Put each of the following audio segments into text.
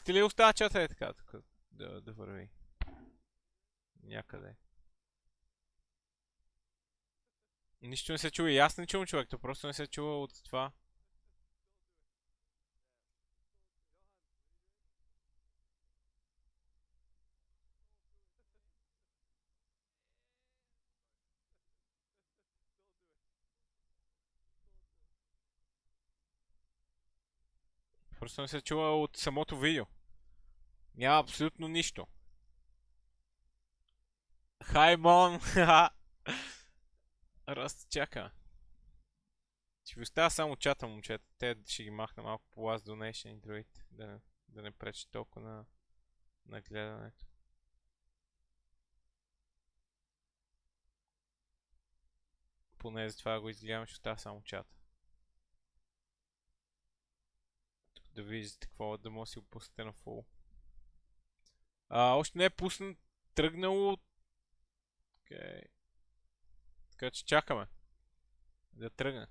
Искате ли остава чата е така, тук да върви? Някъде. Нищо не се чува. И аз не чувам човек, то просто не се чува от това. Просто не се чува от самото видео. Няма абсолютно нищо. Хай, мон! Раз чака. Ще ви оставя само чата, момчета. Те ще ги махна малко по Last Donation и другите. Да не пречи толкова на гледането. Поне за това го изгледам, ще оставя само чата. Тук да виждате какво да може да си го пуснете на фул. Още не е пуснат, тръгнало. Okay. Така че чакаме да тръгне.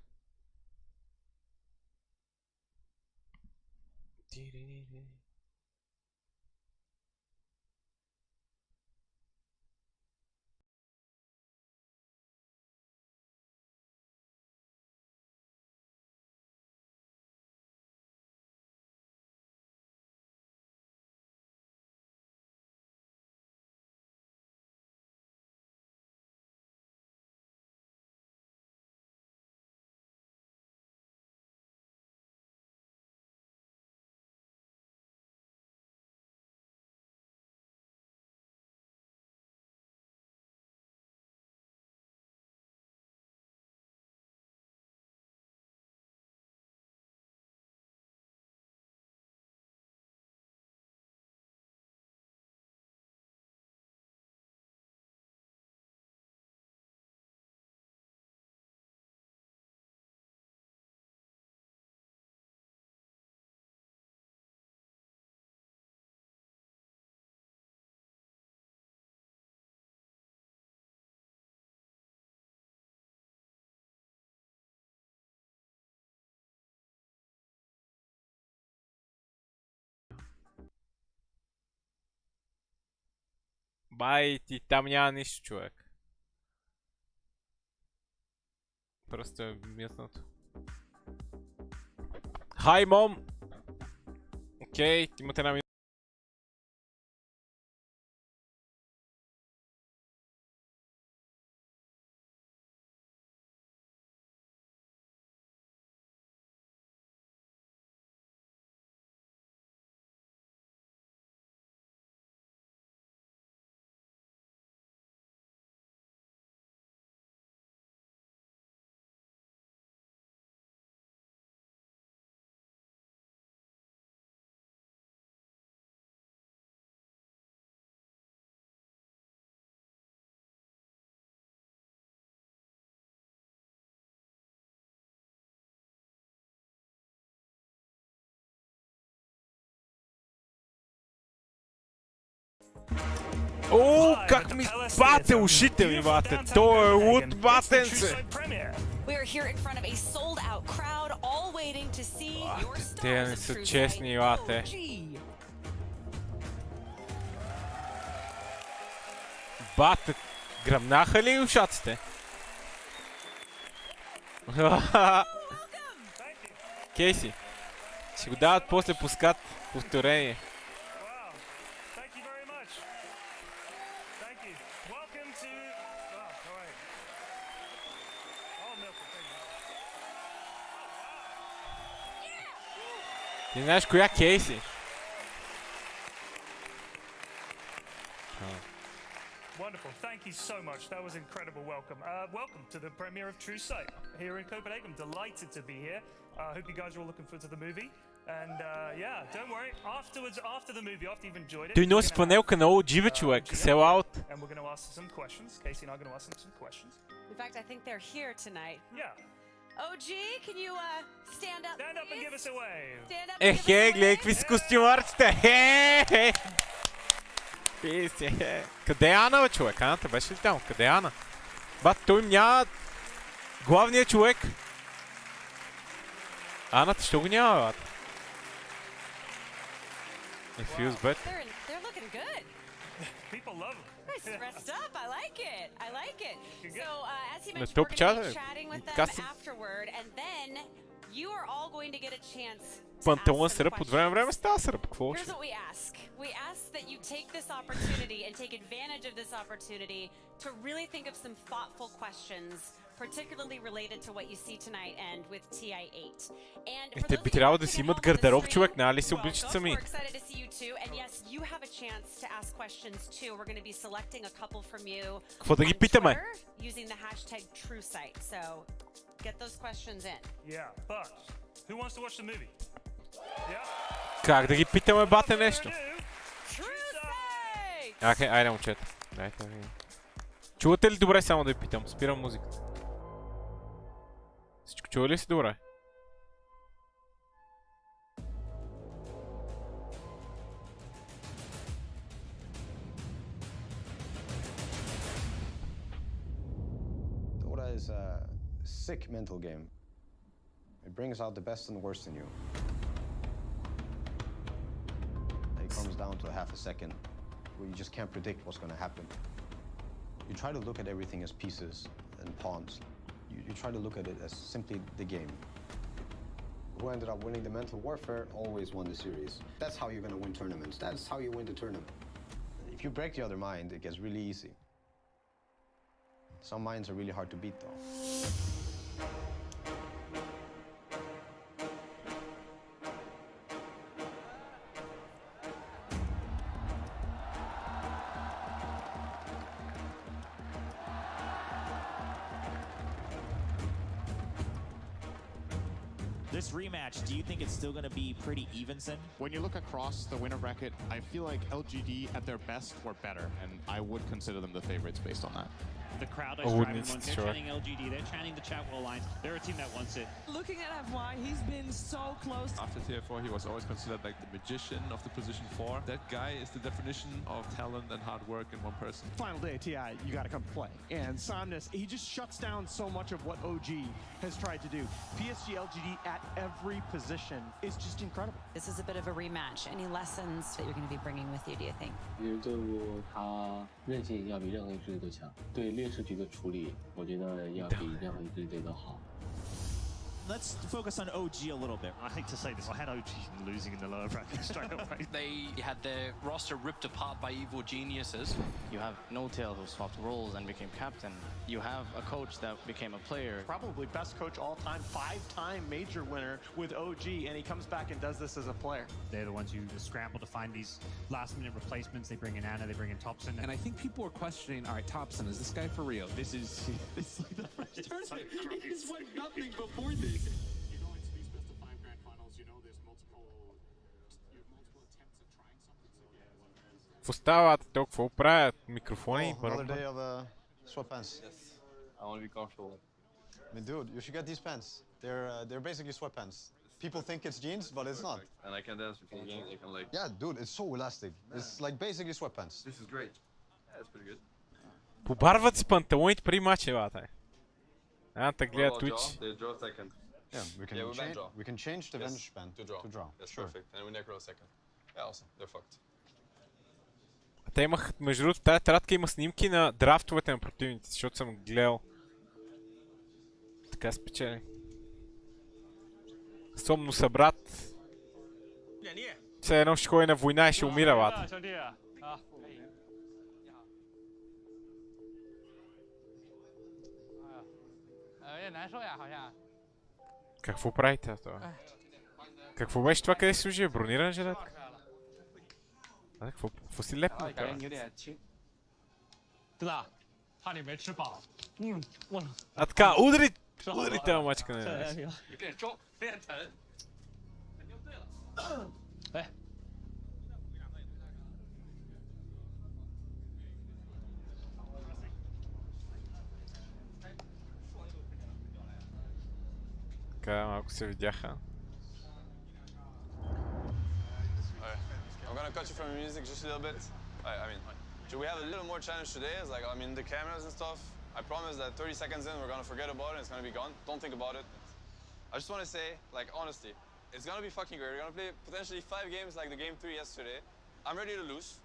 Бай, ти там няма нищо, човек. Просто е мютнато. Хай, мом! Окей, имате една минута. О, как ми бате ушите ми, бате! Той е луд, батенце! Те не са честни, бате. Бате, гръмнаха ли ушаците? Кейси, ще го дават после пускат повторение. Ти знаеш коя Кейси? Wonderful. Thank you so much. That was incredible welcome. Welcome to the premiere of True Sight here in Copenhagen. Delighted to be here. I hope you guys are all looking forward to the movie. And yeah, don't worry. Afterwards, after the movie, after you've enjoyed it, той носи панелка на OG, човек. Sell out. And we're going to ask some questions. Casey and I are going to ask them some questions. In fact, I think they're here tonight. Yeah. OG, can you stand up? Stand up and give us a wave. Stand up and give us a Гледай wave. какви с костюмарчета. Писи. Къде е Ана, бе, човек? Аната беше ли там? Къде е Ана? Бат, той няма главният човек. Аната, що го няма, бат? It feels better. They're looking good. People love them. Nice, dressed up. I like it. I like it. Good. So, as you The mentioned, top we're going to be chatter, chatting with them custom. afterward, and then you are all going to get a chance to ask Пантеон some сръб, от време на време questions. става сръб, какво Here's ще? what we ask. We ask that you take this opportunity and take advantage of this opportunity to really think of some thoughtful questions, particularly related to what you see tonight and with TI8. And for Те those би of you трябвало да watching си at имат home on the гардероб, stream, човек, нали се welcome. обличат сами. We're excited to see you too. And yes, you have a chance to ask questions too. We're going to be selecting a couple from you Какво да ги on питаме? Twitter using the hashtag TrueSight. So get those questions in. Yeah, but who wants to watch the movie? Yeah. Как да ги питаме, бате, нещо? TrueSight! Окей, айде, момчета. Дайте да видим. Чувате ли добре, само да ви питам? Спирам музиката. Всичко чува ли си добре? Dota is a sick mental game. It brings out the best and the worst in you. It comes down to half a second where you just can't predict what's going to happen. You try to look at everything as pieces and pawns. You try to look at it as simply the game. Who ended up winning the mental warfare always won the series. That's how you're going to win tournaments. That's how you win the tournament. If you break the other mind, it gets really easy. Some minds are really hard to beat, though. This rematch, do you think it's still going to be pretty even, Sin? When you look across the winner bracket, I feel like LGD at their best were better, and I would consider them the favorites based on that. The crowd I is wouldn't driving ones. need They're to chanting LGD. They're chanting the Chatwell Alliance. They're a team that wants it. Looking at FY, he's been so close. After TF4, he was always considered like the magician of the position 4. That guy is the definition of talent and hard work in one person. Final day of TI, you got to come play. And Somnus, he just shuts down so much of what OG has tried to do. PSG LGD at every position is just incredible. This is a bit of a rematch. Any lessons that you're going to be bringing with you, do you think? 其实队伍他韧性要比任何一支队都强，对劣势局的处理，我觉得要比任何一支队都好。 Let's focus on OG a little bit. I hate to say this, I had OG losing in the lower bracket straight away. They had their roster ripped apart by evil geniuses. You have No-Tail who swapped roles and became captain. You have a coach that became a player. Probably best coach all time, 5-time major winner with OG, and he comes back and does this as a player. They're the ones who scramble to find these last-minute replacements. They bring in Anna, they bring in Thompson. And I think people are questioning, all right, Thompson, is this guy for real? This is like the first tournament. He's won nothing before this. You know, it's these best of 5 grand finals. You know, there's multiple attempts at trying something. So Какво стават тук? Какво правят? Микрофони? Another day of sweatpants. Yes, I want to be comfortable. I mean, dude, you should get these pants. They're basically sweatpants. People think it's jeans, but it's not. And I can dance between games. I can like. Yeah, dude, it's so elastic. It's like basically sweatpants. This is great. Yeah, it's pretty good. Побарват си панталоните при мача, бате. Та гледа Twitch. They draw second. Yeah, we can change the bench band to draw. That's Sure. perfect. And we necro second. Yeah, awesome. They're fucked. Те имах, между другото, в тази тетрадка има снимки на драфтовете на противниците, защото съм гледал. Така спечели. Сомно събрат. Все едно ще ходи на война и ще умира, бата. Какво правите това? Какво беше това, къде си служи? Бронирана жилетка? Какво си лепна? 怕你没吃饱。我 А така, удари тази мачка, не. 有点重，有点疼。哎， Така, малко се видяха. I'm gonna cut you from your music just a little bit. I mean, should we have a little more challenge today? It's like, I mean, the cameras and stuff. I promise that 30 seconds in, we're gonna forget about it. It's gonna be gone. Don't think about it. I just want to say, like, honestly, It's gonna be fucking great. We're gonna play potentially 5 games like the game 3 yesterday. I'm ready to lose.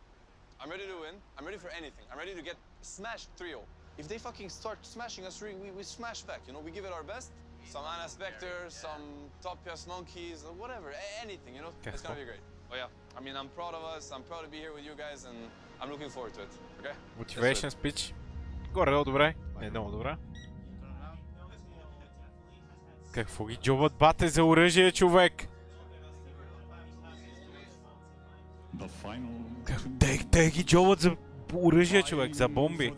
I'm ready to win. I'm ready for anything. I'm ready to get smashed 3-0. If they fucking start smashing us, we smash back. You know, we give it our best. Some Anna Spectre, some top PS monkeys, whatever, anything. You know, it's gonna be great. Oh yeah. I mean, I'm proud of us. I'm proud to be here with you guys, and I'm looking forward to it. Okay. Motivation speech. Горе добре. Не много добре. Какво ги джобват бате за оръжие, човек? Те ги джобват за оръжие, човек, за бомби.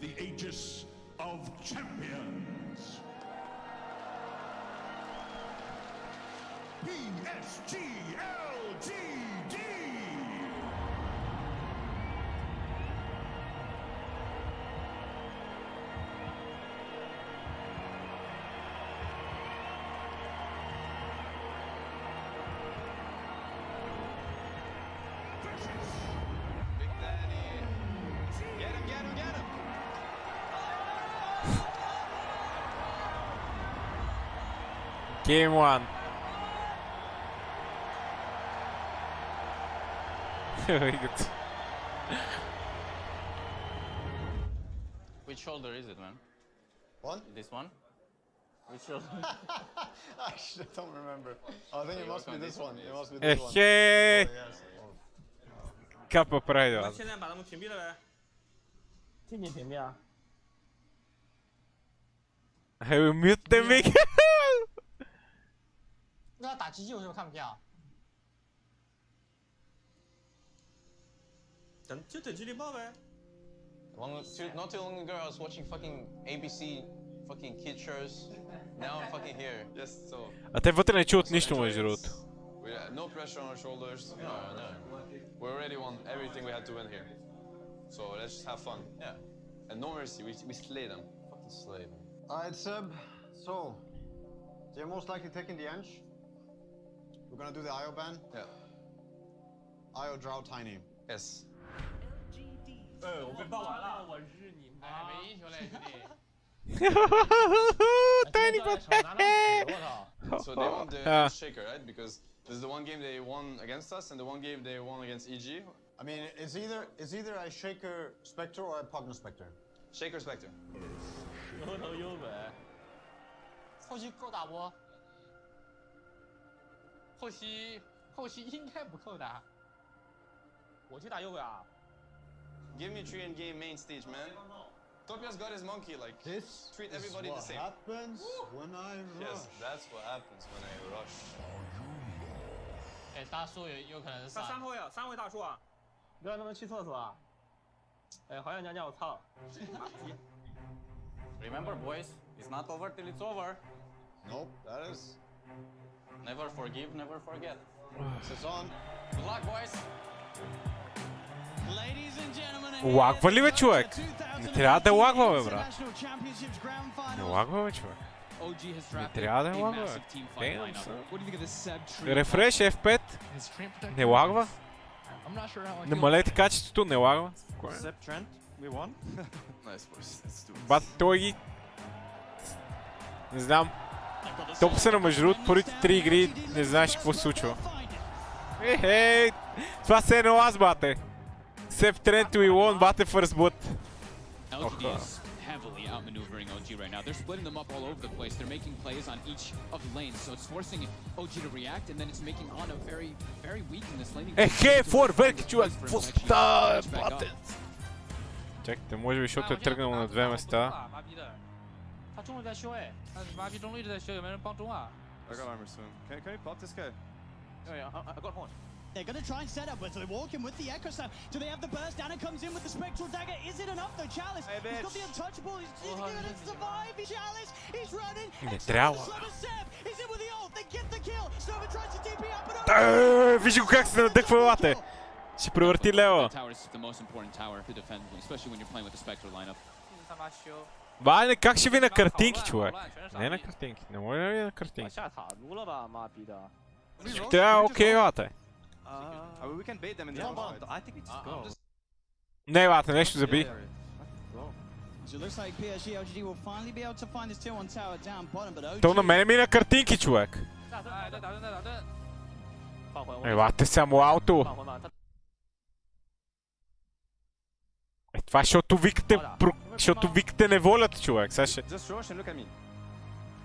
Game 1. Very good. Which shoulder is it, man? What? This one? Which shoulder? I actually don't remember. I think it must be this one. It must be this one. Hey! Oh, yes. Kappa pride. 现在把他们屏蔽了呗。禁止屏蔽啊。 I will mute them again. 那打机器我是不是看不见啊？就等机器爆呗。Not too long ago, I was watching fucking ABC, fucking kid shows. Now I'm fucking here. Yes, so. А те вътре не чуват нищо, между другото. No pressure on our shoulders. No. We already won everything we had to win here. So let's just have fun. Yeah. And no mercy. We slay them. Fucking slay them. Alright, Seb. So, they're most likely taking the Ench. We're gonna do the IO ban. Yeah. IO Drow Tiny. Yes. 我被爆完了，我日你妈！没英雄嘞，兄弟。 Tiny So they won the Shaker, right? Because this is the one game they won against us, and the one game they won against EG. I mean, it's either a Shaker Spectre or a Pugna Spectre. Shaker Spectre. 有头有尾。后期够打不？后期应该不够打。我去打右尾啊。 Give me 3 in game main stage, man. Topia's got his monkey, like, treat everybody the same. Happens when I rush. Yes, that's what happens when I rush. 哎，大树有可能是三后卫啊，3位大树啊，不要他们去厕所啊。哎，好想讲讲我操。Remember, boys, it's not over till it's over. Nope, that is. Never forgive, never forget. It's on. Good luck, boys. Лагва ли бе, човек? Не трябва да лагва, бе, брат. Не лагва, бе, човек. Не трябва да лагва, бе. Рефреш F5. Не лагва. Намалете качеството, не лагва. Бат, той ги... Не знам. Топ се на между другото, първите 3 игри не знаеш какво се случва. Ехей! Това се е на аз, бате. Seb Trent, we won Battle First Boot. LGD is heavily outmaneuvering OG right now. They're splitting them up all over the place. They're making plays on each of the lanes, so it's forcing OG to react, and then it's making Ana very, very weak in this laning. Ехе, форверк, човек! Какво става, бате? Чакайте, може би, защото е тръгнал на 2 места. 他中路在修哎，他妈逼中路一直在修，有没有人帮中啊 I got armor soon. Can you pop this guy? Yeah, I got horn. They're going to try and set up, but they walk in with the Echo Slam. Do they have the burst? Anna comes in with the Spectral Dagger. Is it enough though? Chalice, he's got the Untouchable. He's going to survive. Chalice, he's running. Не трябва. He's in with the ult. They get the kill. Snowman tries to TP up. Виж го как се надъхва лате. Ще превърти лева. Вайне, как ще ви на картинки, човек? Не на картинки, не може да ви на картинки. Трябва окей, лате. We can bait them in the outside. I think we just go. Не, лате, нещо заби. So it looks like PSG LGD will finally be able to find this 2-1 tower down bottom, but OG... То на мене ми на картинки, човек. Елате само ауто. Това защото викате не волят, човек. Сега ще... Just rush and look at me.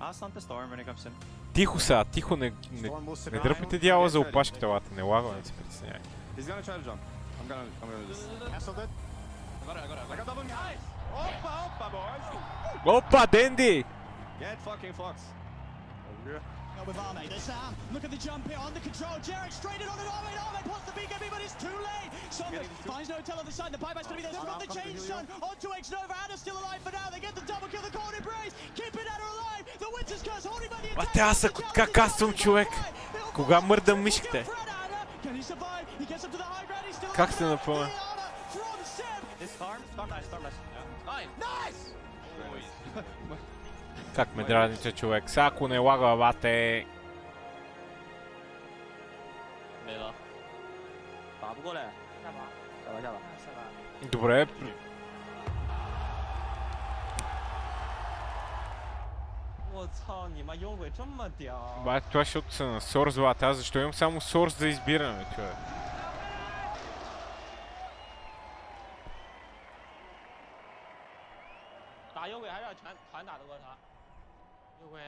I'll stun the storm when it comes in. Тихо сега, тихо, не дърпайте дявола за опашката, лата, не лагва, не се притесняй. He's gonna try to jump. I'm gonna do this. Canceled it. I got double nice. Oppa, boys. Опа, Денди! Get fucking Fox. With Arme, there's Sam. Look at the jump here on the control. Jarek straight in on it. Arme wants the BKB, but it's too late. Somers finds no tail on the side. The buyback's going to be there from the chain stun onto X-Nova. Anna's still alive for now. They get the double kill. The cold embrace. Keeping Anna alive. The Winter's Curse holding by the attack. Бате, аз как каствам, човек? Кога мърдам мишките? Can he survive? He gets up to the high ground. He's still Как се напълня? This storm nice. Nice! Как ме дразните, човек? Сега ако не лага, бате... Добре. Бате, това защото са на Сорс, бате. Аз защо имам само Сорс за избиране, човек? 打幽鬼还是要团打得过他？幽鬼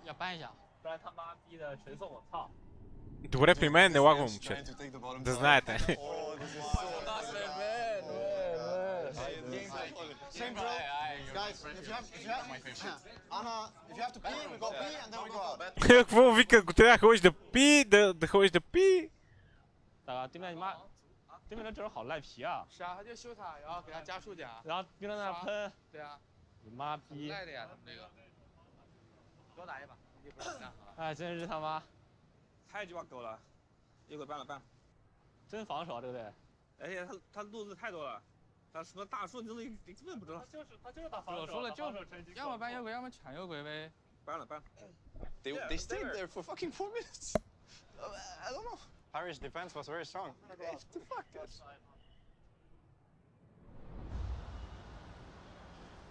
要搬一下，不然他妈逼的纯送我操！ Добре, при мен не лагва, момче. Да знаете. Same drill. Guys, if you have to pee, we go pee and then we go out. Какво вика, ако трябва да ходиш да пи, да ходиш да пи? 大哥，对面你妈，对面的阵容好赖皮啊！是啊，他就修塔，然后给他加数甲，然后跟着那喷，对啊，你妈逼！赖的呀，他们这个。多打一把，你不是这样啊？哎，真是他妈太鸡巴狗了，一会办了办，真防守啊，对不对？而且他路子太多了，他什么大树你根本不知道。他就是打防守。我说了，就要么搬幽鬼，要么抢幽鬼呗。办了。They stayed there for fucking 4 minutes. I don't know. Irish defense was very strong. What the fuck, dude?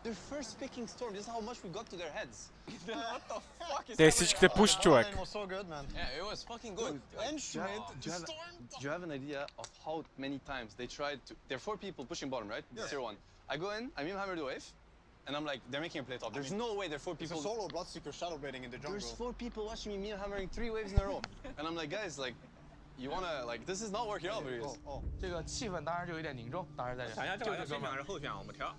They're first picking Storm. This is how much we got to their heads. What the fuck is Те всичките пуш, човек. It was so good, man. Yeah, it was fucking good. Do you have an idea of how many times they tried to... There are 4 people pushing bottom, right? Yeah. Tier 1. I go in, I hammer the wave, and I'm like, they're making a play top. There's no way there are 4 people... It's a solo Bloodseeker shadowbaiting in the jungle. There's 4 people watching me hammering 3 waves in a row. And I'm like, guys, like, you wanna, like, this is not working out for you. 这个气氛当然就有点凝重，当然在这。想一下，这个先选还是后选？我们挑。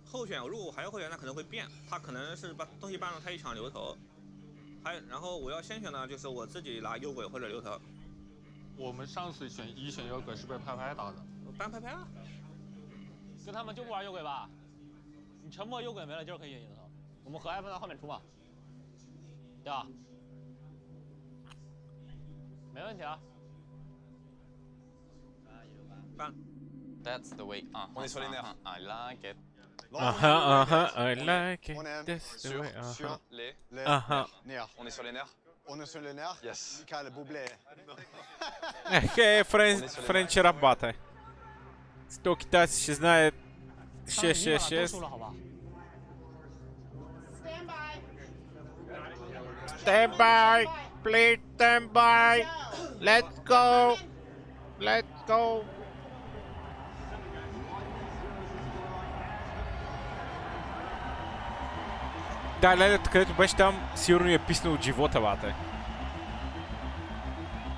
后选，如果我还要后选，那可能会变，他可能是把东西搬了，他一场流头。然后我要先选呢，就是我自己拿幽鬼或者流头。我们上次选幽鬼是被拍拍打的。搬拍啊！跟他们就不玩幽鬼吧？你沉默幽鬼没了，就是可以选流头。我们和艾芬在后面出嘛，对吧？没问题啊。搬。 That's the way. On est sur les nerfs. I like it. I like it. That's the way. Sur les nerfs. On est sur les nerfs. On est sur les nerfs. Yes. Michael Bublé. Френч работа. 100 китайци ще знаят 666. Stand by. Please stand by. Let's go. Let's go. Да, ледата, където беше там, сигурно е писнал от живота, бате.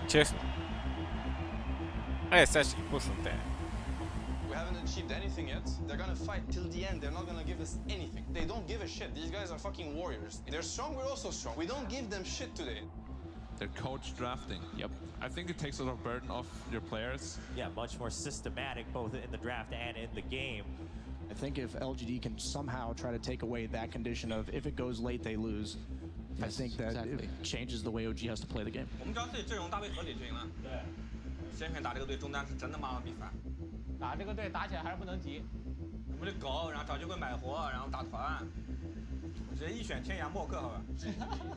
Честно. Сега ще ги пуснат те. We haven't achieved anything yet. They're gonna fight till the end. They're not gonna give us anything. They don't give a shit. These guys are fucking warriors. They're strong, we're also strong. We don't give them shit today. They're coach drafting. Yep. I think it takes a lot of burden off your players. Yeah, much more systematic both in the draft and in the game. I think if LGD can somehow try to take away that condition of if it goes late, they lose, I think that it changes the way OG has to play the game. 我们只要自己阵容搭配合理就赢了。对，先选打这个队中单是真的妈妈逼烦。打这个队打起来还是不能急。我们得搞，然后找机会买活，然后打团。人一选天涯莫克，好吧？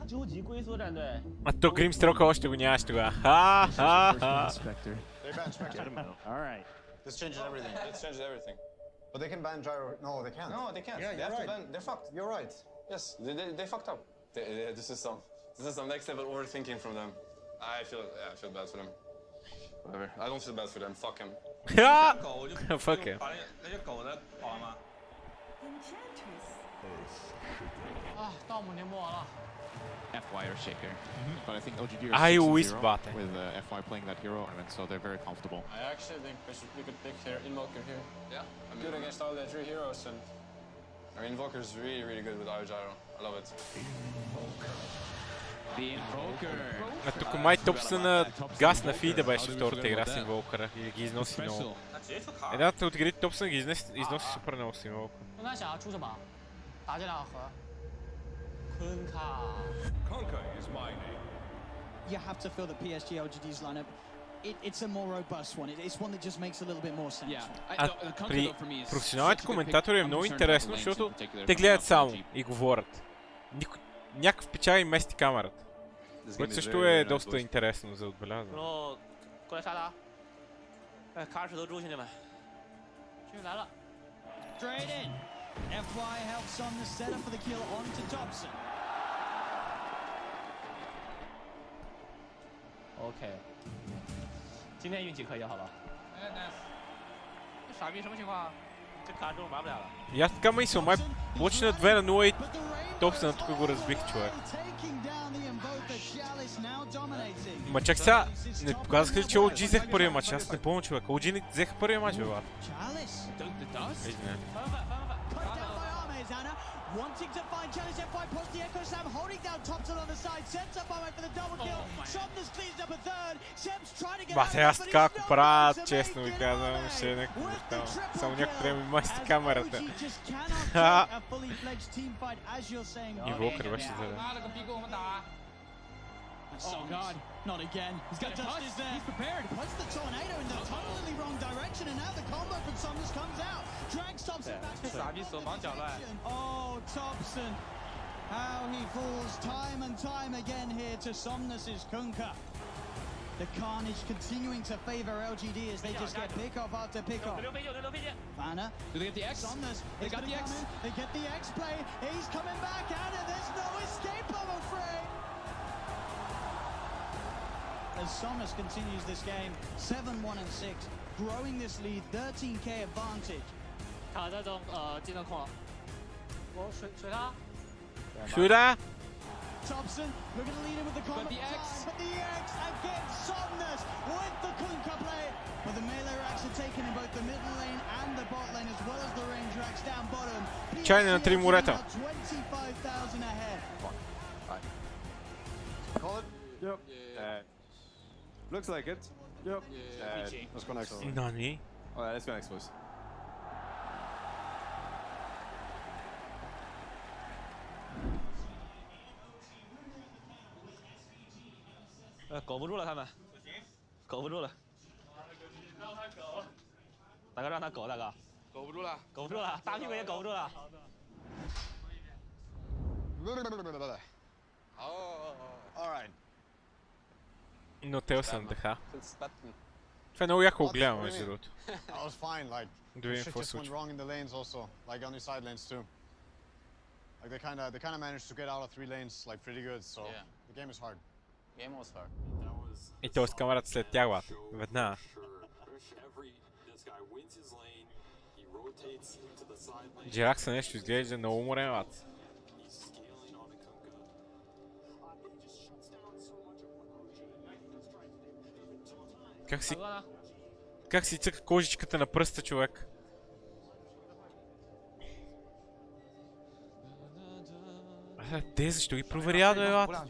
究极龟缩战队。А то Грим Строка още го нямаш тогава. Ха-ха-ха. They ban Spectre. All right. This changes everything. This changes everything. But they can ban Gyro. No, they can't. No, they can't. Yeah, they have right. to ban. They're fucked. You're right. Yes, they fucked up. This is some next level overthinking from them. I feel bad for them. Whatever. I don't feel bad for them. Fuck him. Fuck him. 那些狗的跑了吗？啊，到我们年末了。 FY or Shaker. But I think OGD I are always 6-0 bought it. with FY playing that hero ornament, so they're very comfortable. I actually think we could pick here Invoker here. Yeah. I mean, Good against all the 3 heroes and. I mean, Invoker's really good with our gyro. I love it. The Invoker. Тук май Топсън газ на фида беше втората игра с Инвокъра и ги износи много. Едната от игрите Топсън ги износи супер много с Инвокър. 我在想要出什么？打进老河。昆卡。Konka is my name. You have to feel that PSG LGD's lineup. It's a more robust one. It's one that just makes a little bit more sense. А при професионалните коментатори е много интересно, защото те гледат само и говорят. Някакъв печага и мести камерата. Което също е доста интересно за отбелязване. 过来杀他！哎，卡尔石头猪，兄弟们！兄弟来了！ Straight in. FY helps on the setup for the kill onto Dobson. OK， 今天运气可以，好吧？哎 ，nice。这傻逼什么情况？这卡尔石头玩不了了。 И аз така мисля, май почна 2-0 и Топсън тук го разбих, човек. Ма чак сега, не показаха ли, че OG взех първия матч? Аз не помня, човек. OG не взеха първия матч, бе, бат. Wanting to find Chalice, FY puts the Echo Slam, holding down Thompson on the side, sets up Armor for the double kill. Somnus cleans up a third. Seb's trying to get Бате, аз така ако правят, честно ви казвам, ще е някакво брутално. Само някой трябва ми масти камерата. И Вокър беше за да. Oh god, not again. He's got Justice there. He's prepared. Puts the tornado in the tunnel in the wrong direction, and now the combo from Somnus comes out. Drags Thompson back to the Oh, Thompson. How he falls time and time again here to Somnus's Kunkka. The carnage continuing to favor LGD as they just get pick off after pick off. Vanna. Do they get the X? Somnus. They got the X. They get the X play. He's coming back out, and there's no escape, I'm afraid. As Somnus continues this game, 7-1-6, growing this lead, 13k advantage. 卡在中技能控了，我水他。Shoulda. Thompson, we're going to lead him with the combo. But the X against Somnus with the Kunkka play. But the melee racks are taken in both the middle lane and the bot lane, as well as the range racks down bottom. Чайна на 3 морета. 25,000 ahead. Call it? Yep. Looks like it. Yep. Let's go next. Nani? Alright, let's go next, boys. Ờ, 苟不住了，他们，苟不住了。大哥让他苟，大哥。苟不住了，苟不住了，大屁股也苟不住了。Alright. Но те съм така. Това е много яко го гледам, между другото. I was fine, like, Да видим shit какво just се went случва. wrong in the lanes also, like on the side lanes too. Like they kind of managed to get out of 3 lanes like pretty good, so the game is hard. Game was hard. И т.е. камерата след тях, бат. Веднага. Джеракса нещо изглежда много уморен, бат. Как си цъка кожичката на пръста, човек? Те защо ги проверяват, бе, бат?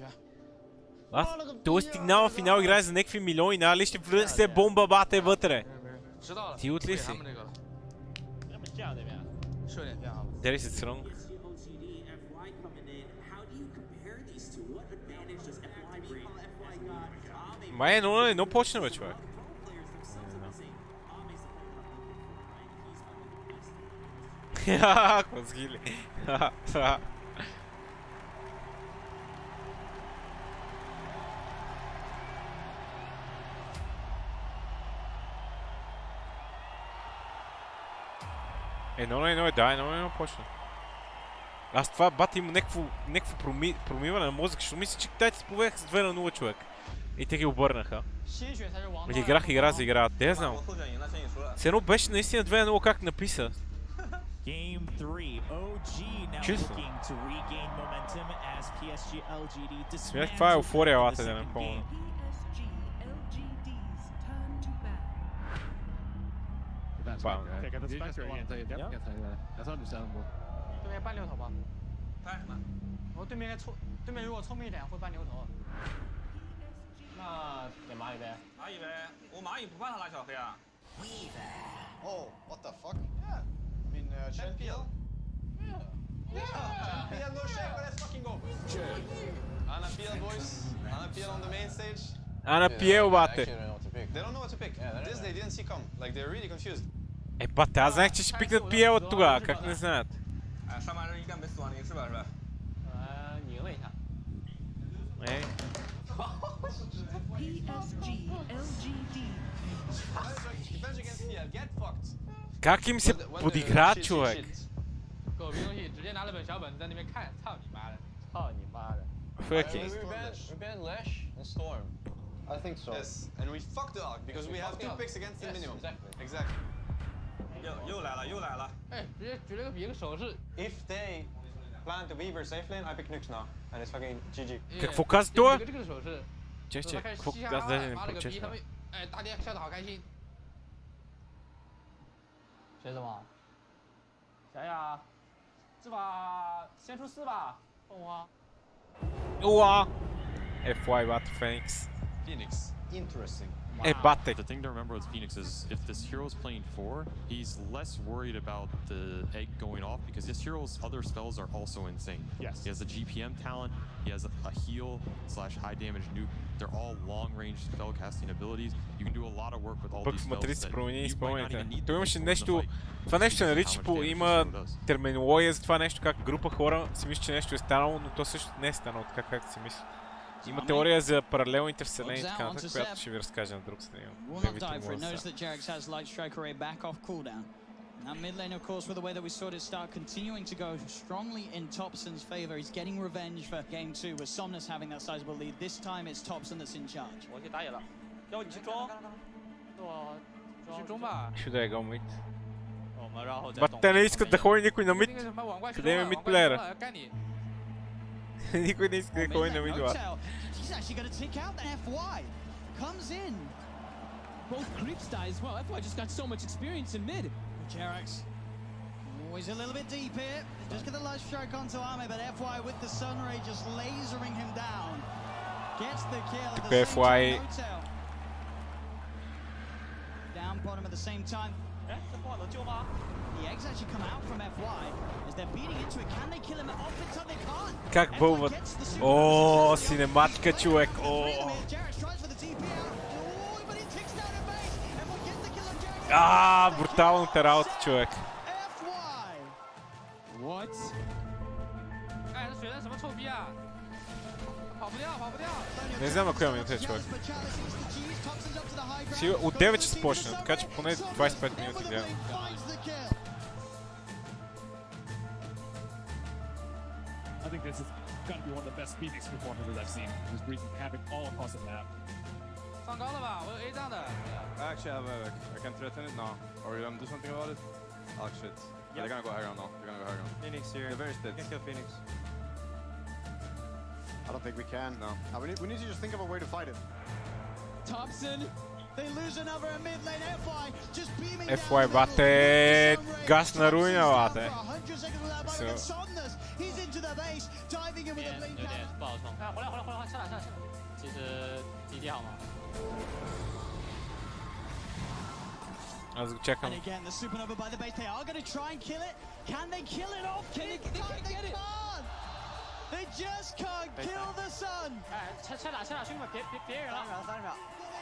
Той стигнал в финал, играе за някакви милиони, нали ще влезе бомба, бате, вътре. Ти от ли си? There is it wrong. Май е 0-1 почна, бе, човек. Ха-ха, козгили. Ха-ха. Едно на едно е, да, едно на едно почна. Аз това бат има някакво промиване на мозък, защото мисля, че дайте се повех с 2-0, човек. И те ги обърнаха. Игра за игра. Те знам. С едно беше наистина 2-0 как написа. Game 3, OG now Чисто. looking to regain momentum as PSG LGD Смях каква е еуфория лата да не помня. Wow. Okay, got the Spectre again. That's understandable. 对面搬牛头吧？搬什么？我对面对面如果聪明一点会搬牛头。那点蚂蚁呗。蚂蚁呗，我蚂蚁不怕他拉小黑啊。 Oh, what the fuck? Yeah. I mean, Champion. Yeah. Champion, no shame, but let's fucking go. Anna Piel, boys. Anna Piel on the main stage. Ана Пиел, бате. They don't know what to pick. This they didn't see come. Like they're really confused. Е, бате, аз знаех, че ще пикнат Пиел от тогава, как не знаят? 哎，上半日应该没死亡，你是吧？是吧？你赢了一下。Е. PSG LGD. Revenge against Piel. Get fucked. Как им се подигра, човек? 狗逼东西，直接拿了本小本在那边看，操你妈的！操你妈的！ Fucking. We banned Lash and Storm. I think so. Yes, and we fucked it out because we have 2 picks against the minimum. Exactly. 又来了，又来了。哎，直接举了个比个手势。 If they plan to Weaver safe lane, I pick Nux now, and it's fucking GG. Какво каза това? 这个手势。 Че, 开始 какво 嘻哈 аз даже не 妈了个逼，他 прочетах. 们哎大家笑得好开心。谁怎么？谁呀？是吧？先出4吧，凤凰。 Уа! FY, бате, Феникс. Phoenix. Interesting. Е, бате. The thing to remember with Phoenix is if this hero's playing 4, he's less worried about the egg going off because this hero's other spells are also insane. Yes. He has a GPM talent, he has a heal / high damage nuke. They're all long range spell casting abilities. You can do a lot of work with all Пък these в spells Матрици that промени you might not изпълнителя. even need Той to имаше use in the нещо... fight. Това нещо се How нарича much по... damage Има this hero does. терминология за това нещо, как група хора си мисли, че нещо е станало, но то също не е станало така, както си мисли. Има теория за паралелните вселени и така нататък, която ще ви разкажа на друг стрим. Will not die for it. Knows that Jarex has Light Striker a back off cooldown. Now mid lane, of course, with the way that we saw it start, continuing to go strongly in Topson's favor. He's getting revenge for game 2 with Somnus having that sizable lead. This time it's Topson that's in charge. 我去打野了，要不你去装？我去中吧。 Should I go mid? 我们然后再 Бат, те не искат да ходи никой на мид. Къде е мидплеера? 该你。 Никой не иска да ходи на мид, бат. He's actually going to take out the FY. Comes in. Both creeps die as well. FY just got so much experience in mid. Jarex. Always a little bit deep here. Just get the Light Strike onto Ame, but FY with the Sunray just lasering him down. Gets the kill at the Okay, same FY. time. Hotel. Down bottom at the same time. 哎，这凤凰能救吗？ The eggs actually come out from FY as they're beating into it. Can they kill him off in time? They can't. Как бълват. О, синематика, човек. О. Jarex tries for the TP out. Oh, but he ticks down in base. Everyone gets the kill on Jarex. А, бруталната работа, човек. FY. What? 哎，这水人什么臭逼啊！跑不掉，跑不掉。 Не знам на коя минута е, човек. Си от 9 ще започне, така че поне 25 минути гледам. I think this has got to be one of the best Phoenix performances I've seen. Just wreaking havoc all across the map. 上高了吧？我有 A 站的。 Actually, I can threaten it now. Or you gonna do something about it? Oh shit. Yeah. They're gonna go high ground now. They're gonna go high ground. Phoenix here. They're very steady. Can kill Phoenix. I don't think we can. No. We need to just think of a way to fight it. Thompson. They lose another in mid lane. FY just beaming FY, бате, газ на руина, бате. He's into the base, diving in with a blink. 有点不好冲。哎，回来，下来。其实 DD 好吗？ Аз го чакам. And again, the supernova by the base. They are going to try and kill it. Can they kill it off? They can't get it. They just can't kill the sun. 哎，拆打，兄弟们，别人了。30秒。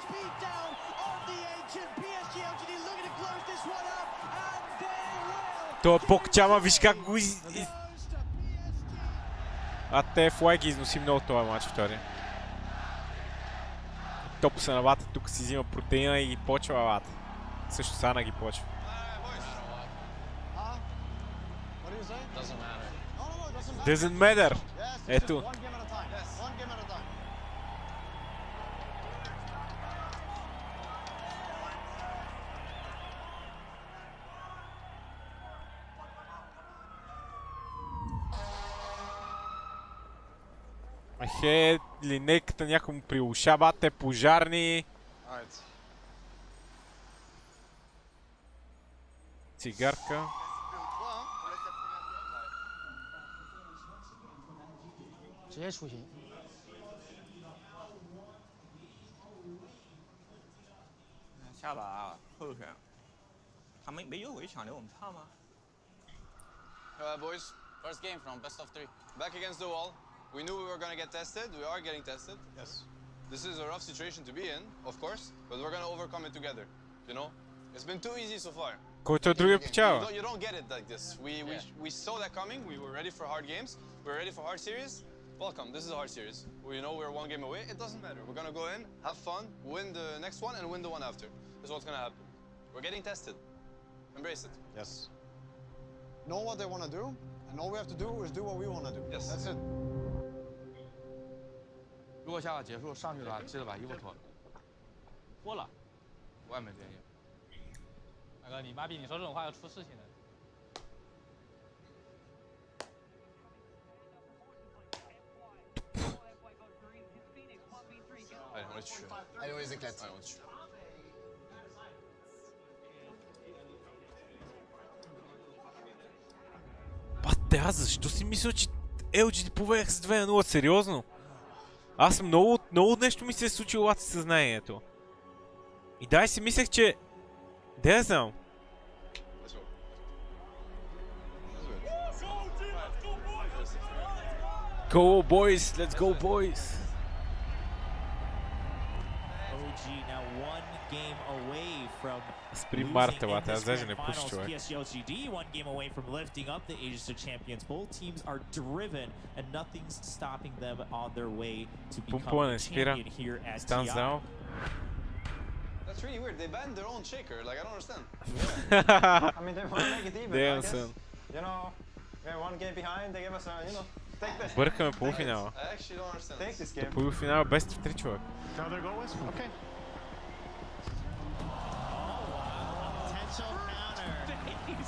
Beat down on the ancient PSG LGD looking to close this one up, and they will. То покчама, виж как го А те FY ги износи много този матч втори. Топо се на вата, тук си взима протеина и почва вата. Също Сана ги почва. What do you say? Doesn't matter. Doesn't matter. Ето. Ахе, линейката някому приушавате, пожарни. Цигарка. Boys, first game from best of 3. Back against the wall. We knew we were going to get tested. We are getting tested. Yes. This is a rough situation to be in, of course, but we're going to overcome it together. You know? It's been too easy so far. Който другия печава. You don't get it like this. We saw that coming. We were ready for hard games. We were ready for hard series. Welcome. This is a hard series. You know we're one game away. It doesn't matter. We're going to go in, have fun, win the next one, and win the one after. That's what's going to happen. We're getting tested. Embrace it. Yes. Know what they want to do, and all we have to do is do what we want to do. Yes. That's it. 如果下场结束上去了，记得把衣服脱了。脱了。我也没建议。大哥，你妈逼！你说这种话要出事情的。Allez, on les tue. Allez, on les éclate. Allez, on les tue. Бате, аз защо си мисля, че LG повеях с 2-0? Сериозно? Аз много нещо ми се е случило лад съзнанието. И дай си мислех, че... Де я знам? Go boys, let's go boys. OG now one game away from Спри Мартелата, аз даже не пуша, човек. PSGLGD one game away from lifting up the Aegis of Champions. Both teams are driven and nothing's stopping them on their way to become a champion here at TI. That's really weird. They banned their own shaker. Like, I don't understand. I mean, they want to make it even, Damn, I guess. son. You know, we're one game behind. They give us a, you know, take this. Бъркаме полуфинала. I actually don't understand. Take this game. Полуфинала без 3 човек. Another goal is okay. Potential counter.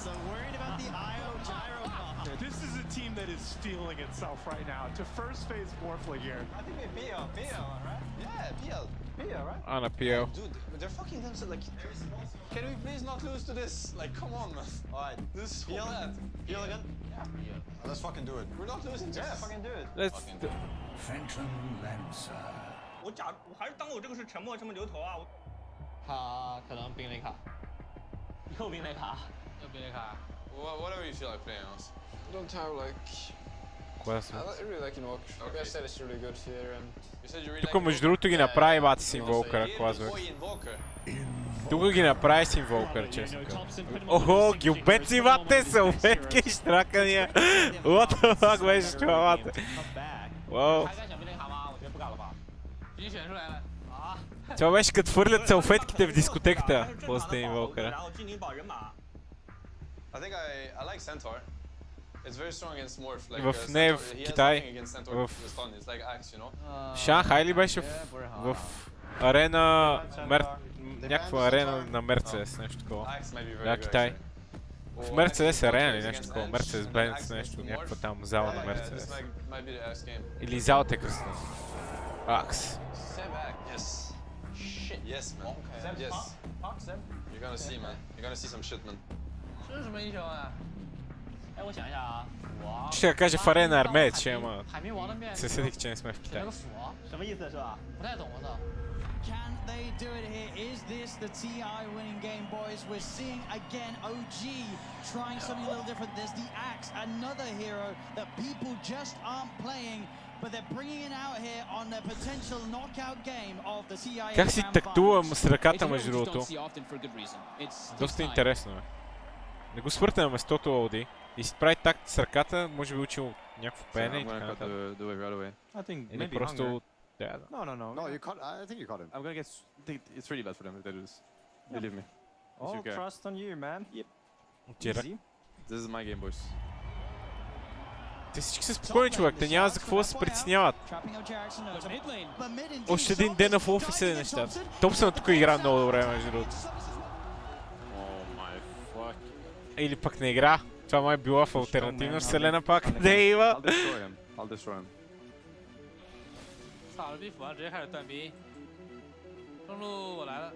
So worried about the IO gyro copter. This is a team that is feeling itself right now. To first phase Morphling here. I think we PL, right? Yeah, PL. PL, right? On a PL. Dude, they're fucking themselves. Like, can we please not lose to this? Like, come on, man. Alright. This is so bad. PL again? Yeah. Let's fucking do it. We're not losing to Yeah, this. fucking do it. Let's do... Phantom Lancer. 我还是当我这个是沉默牛头啊！他可能冰雷卡，又冰雷卡，又冰雷卡。Whatever you feel like playing, honestly. I don't have like. Класно. I really like Invoker. Okay. I said it's really good here and. You said you really Тук между другото ги направи бати с инволкъра, клазвах. Тук ги направи с инволкъра, честно казвам. Охо, гилбеци вате, салфетки, штракания. What the fuck беше това вате? Вау. Това беше като фърлят салфетките в дискотеката после инволкъра. I think I like Centaur. It's very strong against Morph. Like, В не в Китай, в Шанхай ли беше в арена, някаква арена на Мерцедес, нещо такова. Да, Китай. В Мерцедес арена или нещо такова, Мерцедес Бенц, нещо, някаква там зала на Мерцедес. Или залата е кръстна. Акс. Yes, man. Yes. You're gonna see, man. You're gonna see some shit, man. 这是什么英雄啊？哎，我想一下啊，我 Ще кажа в арена армеец, че ама... 海绵王的面 се седих, че не сме в Китай. 那个斧，什么意思是吧？不太懂我操。 Can they do it here? Is this the TI winning game, boys? We're seeing again OG trying something a little different. There's the Axe, another hero that people just aren't playing, but they're bringing it out here on the potential knockout game of the TI. Как си тактувам с ръката, между другото? Доста интересно е. Не го свърте на местото Олди и си прави такт с ръката, може би учил някакво пеене и така нататък. Или просто... No, you caught. I think you caught him. I'm gonna get. It's really bad for them if they do this. Believe me. All trust on you, man. Yep. Easy. This is my game, boys. Те всички са спокойни, човек. Те няма за какво да се притесняват. Още един ден в офиса е нещата. Топсън тук игра много добре, между другото. Или пък не игра. Това май била в алтернативна вселена пак. Къде има? I'll destroy him. 操了逼服啊，直接开始断兵。中路我来了。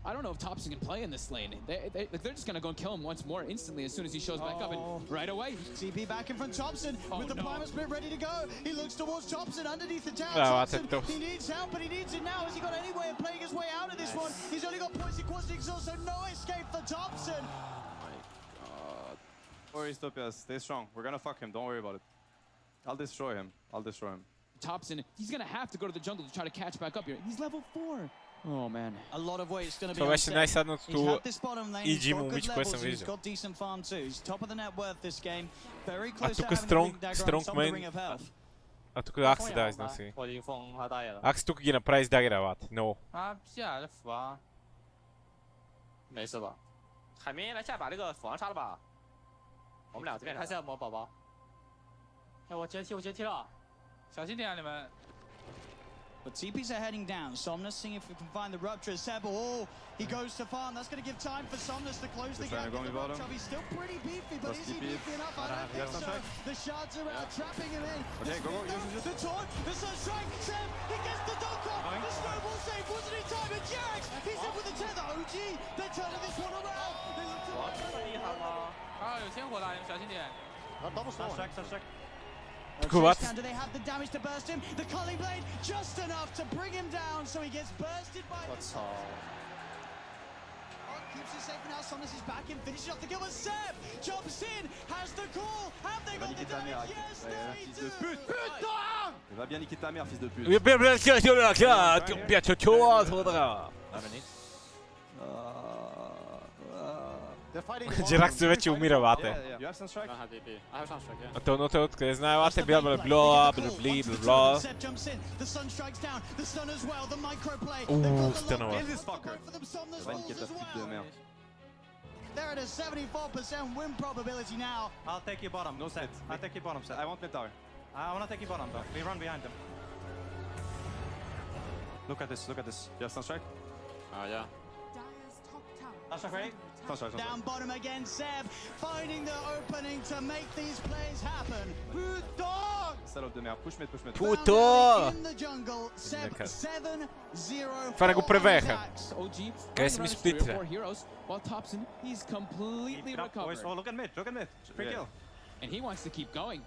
I don't know if Thompson can play in this lane. They're just gonna go and kill him once more instantly as soon as he shows back up and right away. TP back in from Thompson with the Primal Split ready to go. He looks towards Thompson underneath the tower. Thompson, he needs help, but he needs it now. Has he got any way of playing his way out of this one? He's only got points equals exhaust, so no escape for Thompson. Oh my god. Don't worry, Stopias. Stay strong. We're gonna fuck him. Don't worry about it. I'll destroy him. I'll destroy him. Thompson, he's gonna have to go to the jungle to try to catch back up here. He's level 4. Oh man. A lot of weight is going to be To on właśnie najsadno He's tu had this bottom lane. He's idzie got mówić good questa levels. He's widzę. got decent farm too. He's top of the net worth this game. Very A close to tu having the strong Ring Dagger on top of the Ring of Health. A tu Axe dá não sei. 我已经封他大爷了。 Axe tu que na price dagger vat. No. 啊，下这斧王，没事吧？海明来下把这个斧王杀了吧？我们俩这边开始要摸宝宝。哎，我接踢了，小心点啊你们。 But TPs are heading down. Somnus seeing if we can find the rupture. Seb, oh, he goes to farm. That's going to give time for Somnus to close the gap. He's still pretty beefy, but is he beefy enough? I don't think so. The shards are out, trapping him in. Okay, go. The taunt, the sunstrike. Seb, he gets the dunk off. The snowball save wasn't in time. And Jarex, he's in with the tether. OG, they're turning this one around. They look to 哇，这么厉害吗？啊，有天火的，你们小心点。Sunstrike. Do they have the damage to burst him? The Culling Blade just enough to bring him down, so he gets bursted by. 我操！ Keeps it safe for now. Somnus is back in, finishes off the kill. But Seb jumps in, has the call. Have they got the damage? Yes, they do. Putain! Il va bien niquer ta mère, fils de pute. Jirax već umiravate. You have Sunstrike? I have DP. I have Sunstrike, yeah. A to ono te otkle znajavate, bla bla bla bla bla. Seb jumps in, the sun strikes down, the stun as well, the micro play. Stanova. Kill this fucker. Va niquer ta pute de merde. They're at a 74% win probability now. I'll take you bottom. No set. I'll take you bottom set. I want mid tower. I want to take you bottom though. We run behind them. Look at this. Look at this. You have Sunstrike? Yeah. Sunstrike ready? Sunstrike. Down bottom again, Seb finding the opening to make these plays happen. Putain! Salope de merde. Push mid. Puto! In the jungle, Seb 7-0. Farego preveja. OG Guys, mi splitra. 4 heroes, while Thompson, he's completely recovered. Oh, look at mid. Free kill. And he wants to keep going.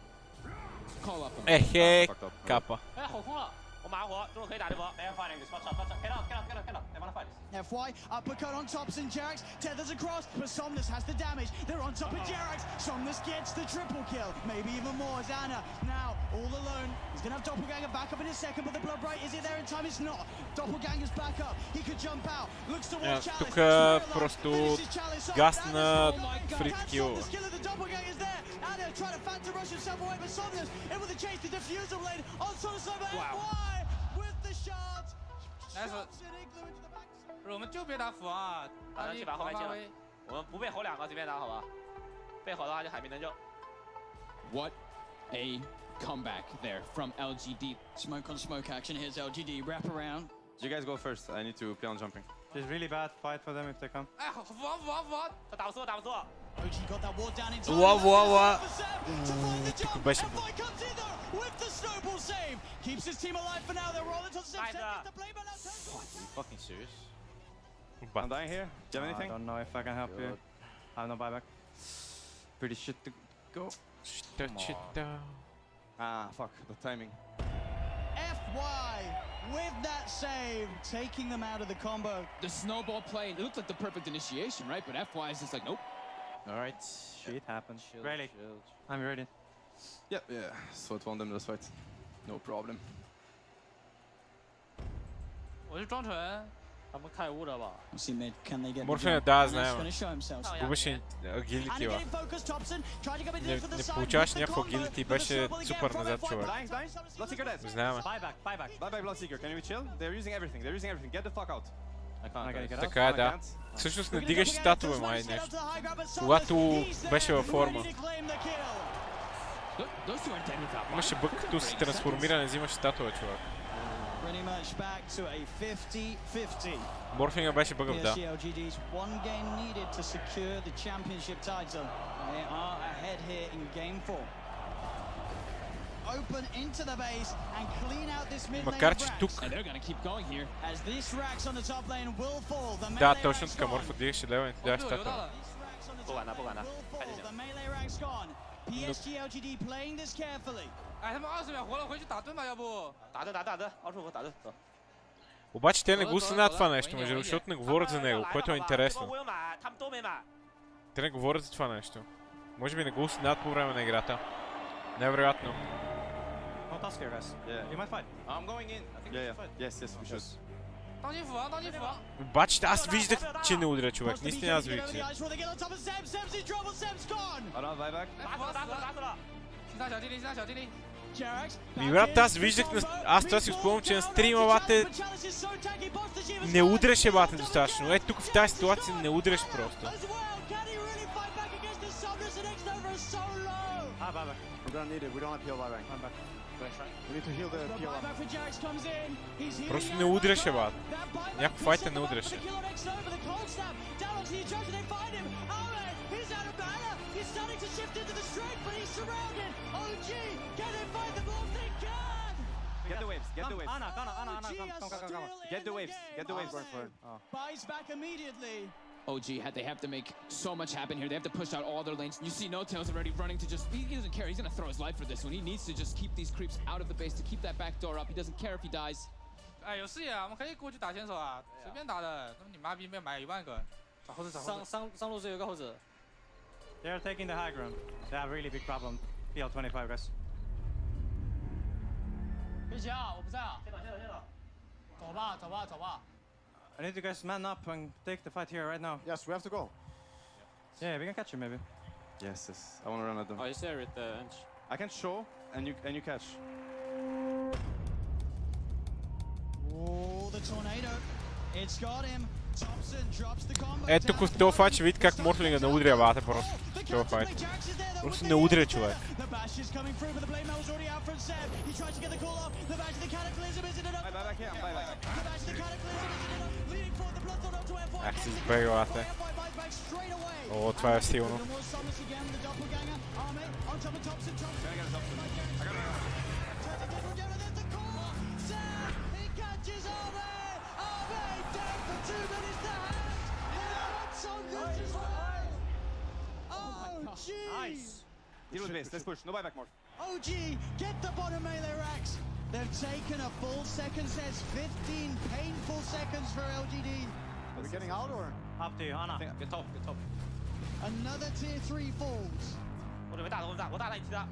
Call up him. Ehe, kappa. 哎，好空了，我马上活，中路可以打这波。They are fighting this. Watch out. Get out. They wanna fight this. FY, uppercut on Thompson, Jarex tethers across, but Somnus has the damage. They're on top of Jarex. Somnus gets the triple kill, maybe even more. as Anna now all alone. He's gonna have Doppelganger back up in a second, but the Blood Bright, is it there in time? It's not. Doppelganger's back up. He could jump out. Looks towards Chalice. Тук просто гаст на фрик кил. The Doppelganger's there. Anna trying to phantom rush himself away, but Somnus in with the chase, the diffuser blade on Somnus over FY with the shards. Shots in Igloo into the back. 我们就别打斧啊，打去把后面接了。我们不被吼两个，随便打好吧？被吼的话就海绵能救。What a comeback there from LGD. Smoke on smoke action. Here's LGD. Wrap around. You guys go first. I need to play on jumping. It's really bad fight for them if they come. 哎，斧王，他打不错，打不错。 OG got that ward down in time. Wow. To find the jump. FY comes in though with the snowball save. Keeps his team alive for now. They're rolling to the same the play, but now turns. Fucking serious. I'm dying here. Do you have anything? I don't know if I can help you. I have no buyback. Pretty shit to go. Ah, fuck. The timing. FY with that save, taking them out of the combo. The snowball play, it looked like the perfect initiation, right? But FY is just like, nope. All right, shit happens. Ready? I'm ready. Yep, yeah. So it won them this fight. No problem. 我是庄纯，他们开悟了吧 We'll see mid. Can they get? Morfina da, He's знаем. gonna show himself. Губеше агилити ва. Не Не получаваш някакво агилити, беше супер назад човек. Dying. Bloodseeker dead. Знаем. Buyback. Bloodseeker. Can we chill? They're using everything. Get the fuck out. I can't get out. Така е, да. Всъщност не дигаш статове, май нещо. Когато беше във форма. Имаше бък, като се трансформира, не взимаш статове, човек. Pretty much back to a 50-50. Морфинга беше бъгъв, да. LGD's one game needed to secure the championship title. They are ahead here in game 4. open into the base and clean out this mid lane. Макар че тук... And they're going to keep going here as this Rax on the top lane will fall. The Да, точно така, Морфо дигаше лева и тя ще тата. The melee Rax gone. PSG LGD playing this carefully. 哎，他们20秒活了，回去打盾吧，要不？打盾，20打盾，走。 Обаче те не го осъзнават това нещо, между другото, защото не говорят за него, което е интересно. Те не говорят за това нещо. Може би не го осъзнават по време на играта. Невероятно. Обаче аз виждах, че не удря човек. Наистина аз виждах. Ми брат, аз виждах, аз това си спомням, че на стрима бате не удряше бате достатъчно. Ето тук в тази ситуация не удряш просто. Просто не удряше бате. Някой файтер не удряше. He's starting to shift into the strike, but he's surrounded. OG, can they find the ball? They can! Get the waves, get the waves. Anna, come. Get the waves, going for it. Buys back immediately. OG they have to make so much happen here. They have to push out all their lanes. You see No-Tail's already running to just... He doesn't care. He's going to throw his life for this one. He needs to just keep these creeps out of the base to keep that back door up. He doesn't care if he dies. 哎，有视野啊，我们可以过去打先手啊，随便打的。他们你妈逼没有买1万个，找猴子。上路是有个猴子。 They are taking the high ground. They have a really big problem. PL25 guys. 别急啊，我不在啊。先打。走吧。I need you guys man up and take the fight here right now. Yes, we have to go. Yeah, we can catch him maybe. Yes. I want to run at them. Oh, he's there with the Ench. I can show and you catch. Oh, the tornado. It's got him. Ето тук в този файт ще видите как Морфлинга не удря бата просто. В този файт. Просто не удря човек. Ах си избегвате. О, това е силно. Nice. Deal with this. Let's push. No buyback more. OG, get the bottom melee Rax. They've taken a full second set. 15 painful seconds for LGD. Are we getting out or? Up to you, Anna. Get top. Another tier 3 falls. 我准备打，我打他一起的。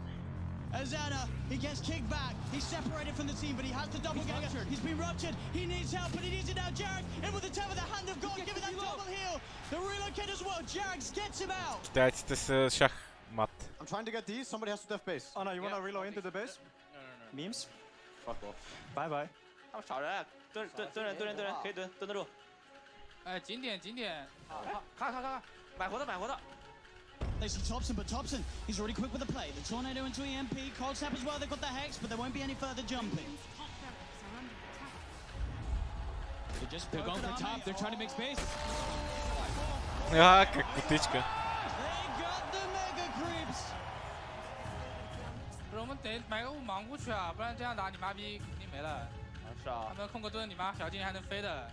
Azana, he gets kicked back. He's separated from the team, but he has the doppelganger. He's been ruptured. He needs help, but he needs it now. Jarek in with the tap of the hand of God, giving that double heal. The relocate as well. Jarek gets him out. Китайците са шахмат. I'm trying to get these. Somebody has to def base. Anna, you wanna reload into the base? No. Memes? Fuck off. Bye bye. 他们少人，蹲人，可以蹲得住。哎，紧点。看，买活的。 They see Thompson, but Thompson, he's already quick with the play. The tornado into EMP, Cold Snap as well. They've got the Hex, but there won't be any further jumping. They're going for top. They're trying to make space. Как птичка. They got the mega creeps. 不是，我们得买个雾盲过去啊，不然这样打你妈逼肯定没了。是啊。他们控个盾，你妈小精灵还能飞的。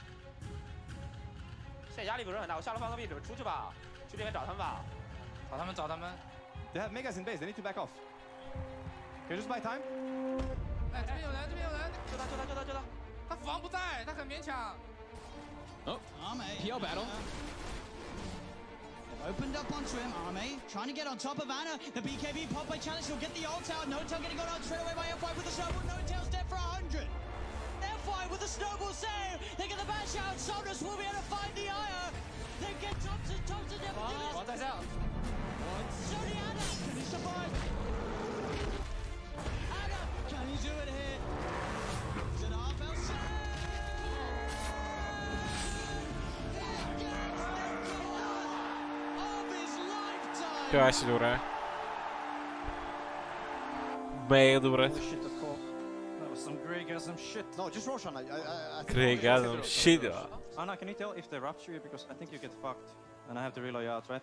现在压力不是很大，我下路放个壁纸出去吧，去这边找他们吧。 找他们。 They have megas in base. They need to back off. Can you just buy time? 哎，这边有人，救他！他斧王不在，他很勉强。 Oh, PL battle. Opened up onto him, Arme, trying to get on top of Anna. The BKB pop by Challenge, he'll get the ult out. No-Tail getting got out straight away by F5 with the snowball. No-Tail's dead for 100. F5 with the snowball save. They get the bash out. Somnus will be able to find the Ire. They get Thompson never do it. 王在下。 Sony Anna, can he survive? Anna, can he do it here? It's an half-L save. Това си добре. Мега добре. No, just Roshan. Greygasm shit. Anna, can you tell if they rupture you? Because I think you get fucked. And I have to reload you out, right?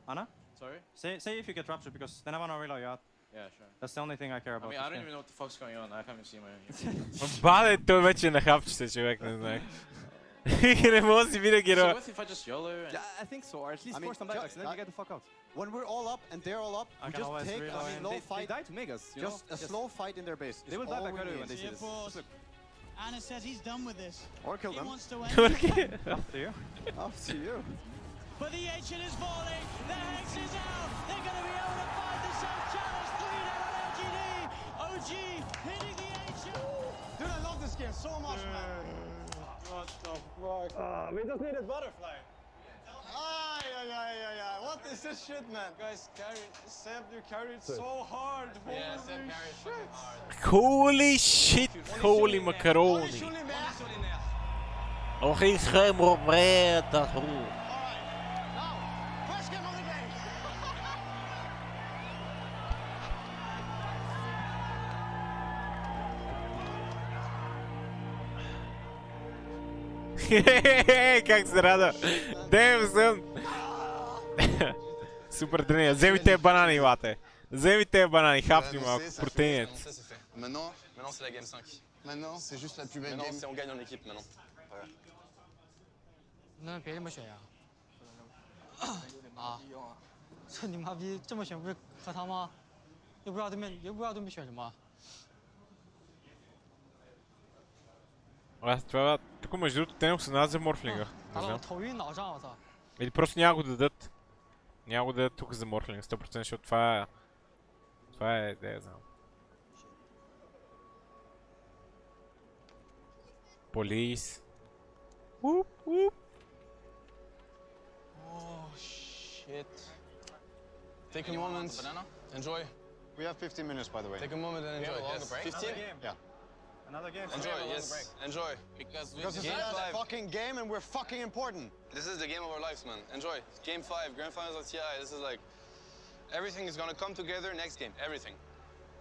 Anna? Sorry? Say if you get ruptured, because then I wanna reload you out. Yeah, sure. That's the only thing I care about. I mean, I don't even know what the fuck's going on. I haven't seen my. Бада той вече на хапчета, човек, не знае. Не може да си видя героя. So what if I just YOLO? Yeah, I think so, or at least force some buybacks, and then you get the fuck out. When we're all up and they're all up, we just take a slow fight. They die to Megas. Just a slow fight in their base. They will die back early when they see this. Anna says he's done with this. Or kill them. He wants to win. Up to you. Up to you. But the ancient is falling. The Hex is out. They're going to be able to find the South Challenge 3-0 on LGD. OG hitting the ancient. Dude, I love this game so much, man. What the fuck? We just needed butterfly. What is this shit, man? Guys, Seb, you carried so hard. Yeah, Seb carried fucking hard. Holy shit, holy macaroni. Oh, geen schuim op mij, dat hoe. First game of the day. Как се рада. Damn, son. Супер тренер. Вземи те банани, лате. Вземи те банани, хапни малко, протеинец. Maintenant, c'est la game 5. Maintenant, c'est juste la plus belle Maintenant, game. c'est on gagne en équipe maintenant. 那别这么选呀！啊！这你妈逼这么选不是喝汤吗？又不知道对面选什么。 Това тук между другото те не осъзнават за морфлинга. Не знам. 头晕脑胀，我操！ Или просто няма го дадат. Няма го дадат тук за морфлинга 100%, защото това е, не знам. Police. Whoop, whoop. Oh shit. Take a moment. Enjoy. We have 15 minutes, by the way. Take a moment and enjoy. Yes. 15? Yeah. Another game. Enjoy, yes. Enjoy. Because it's a fucking game and we're fucking important. This is the game of our lives, man. Enjoy. Game 5, Grand Finals of TI. This is like, everything is gonna come together next game. Everything.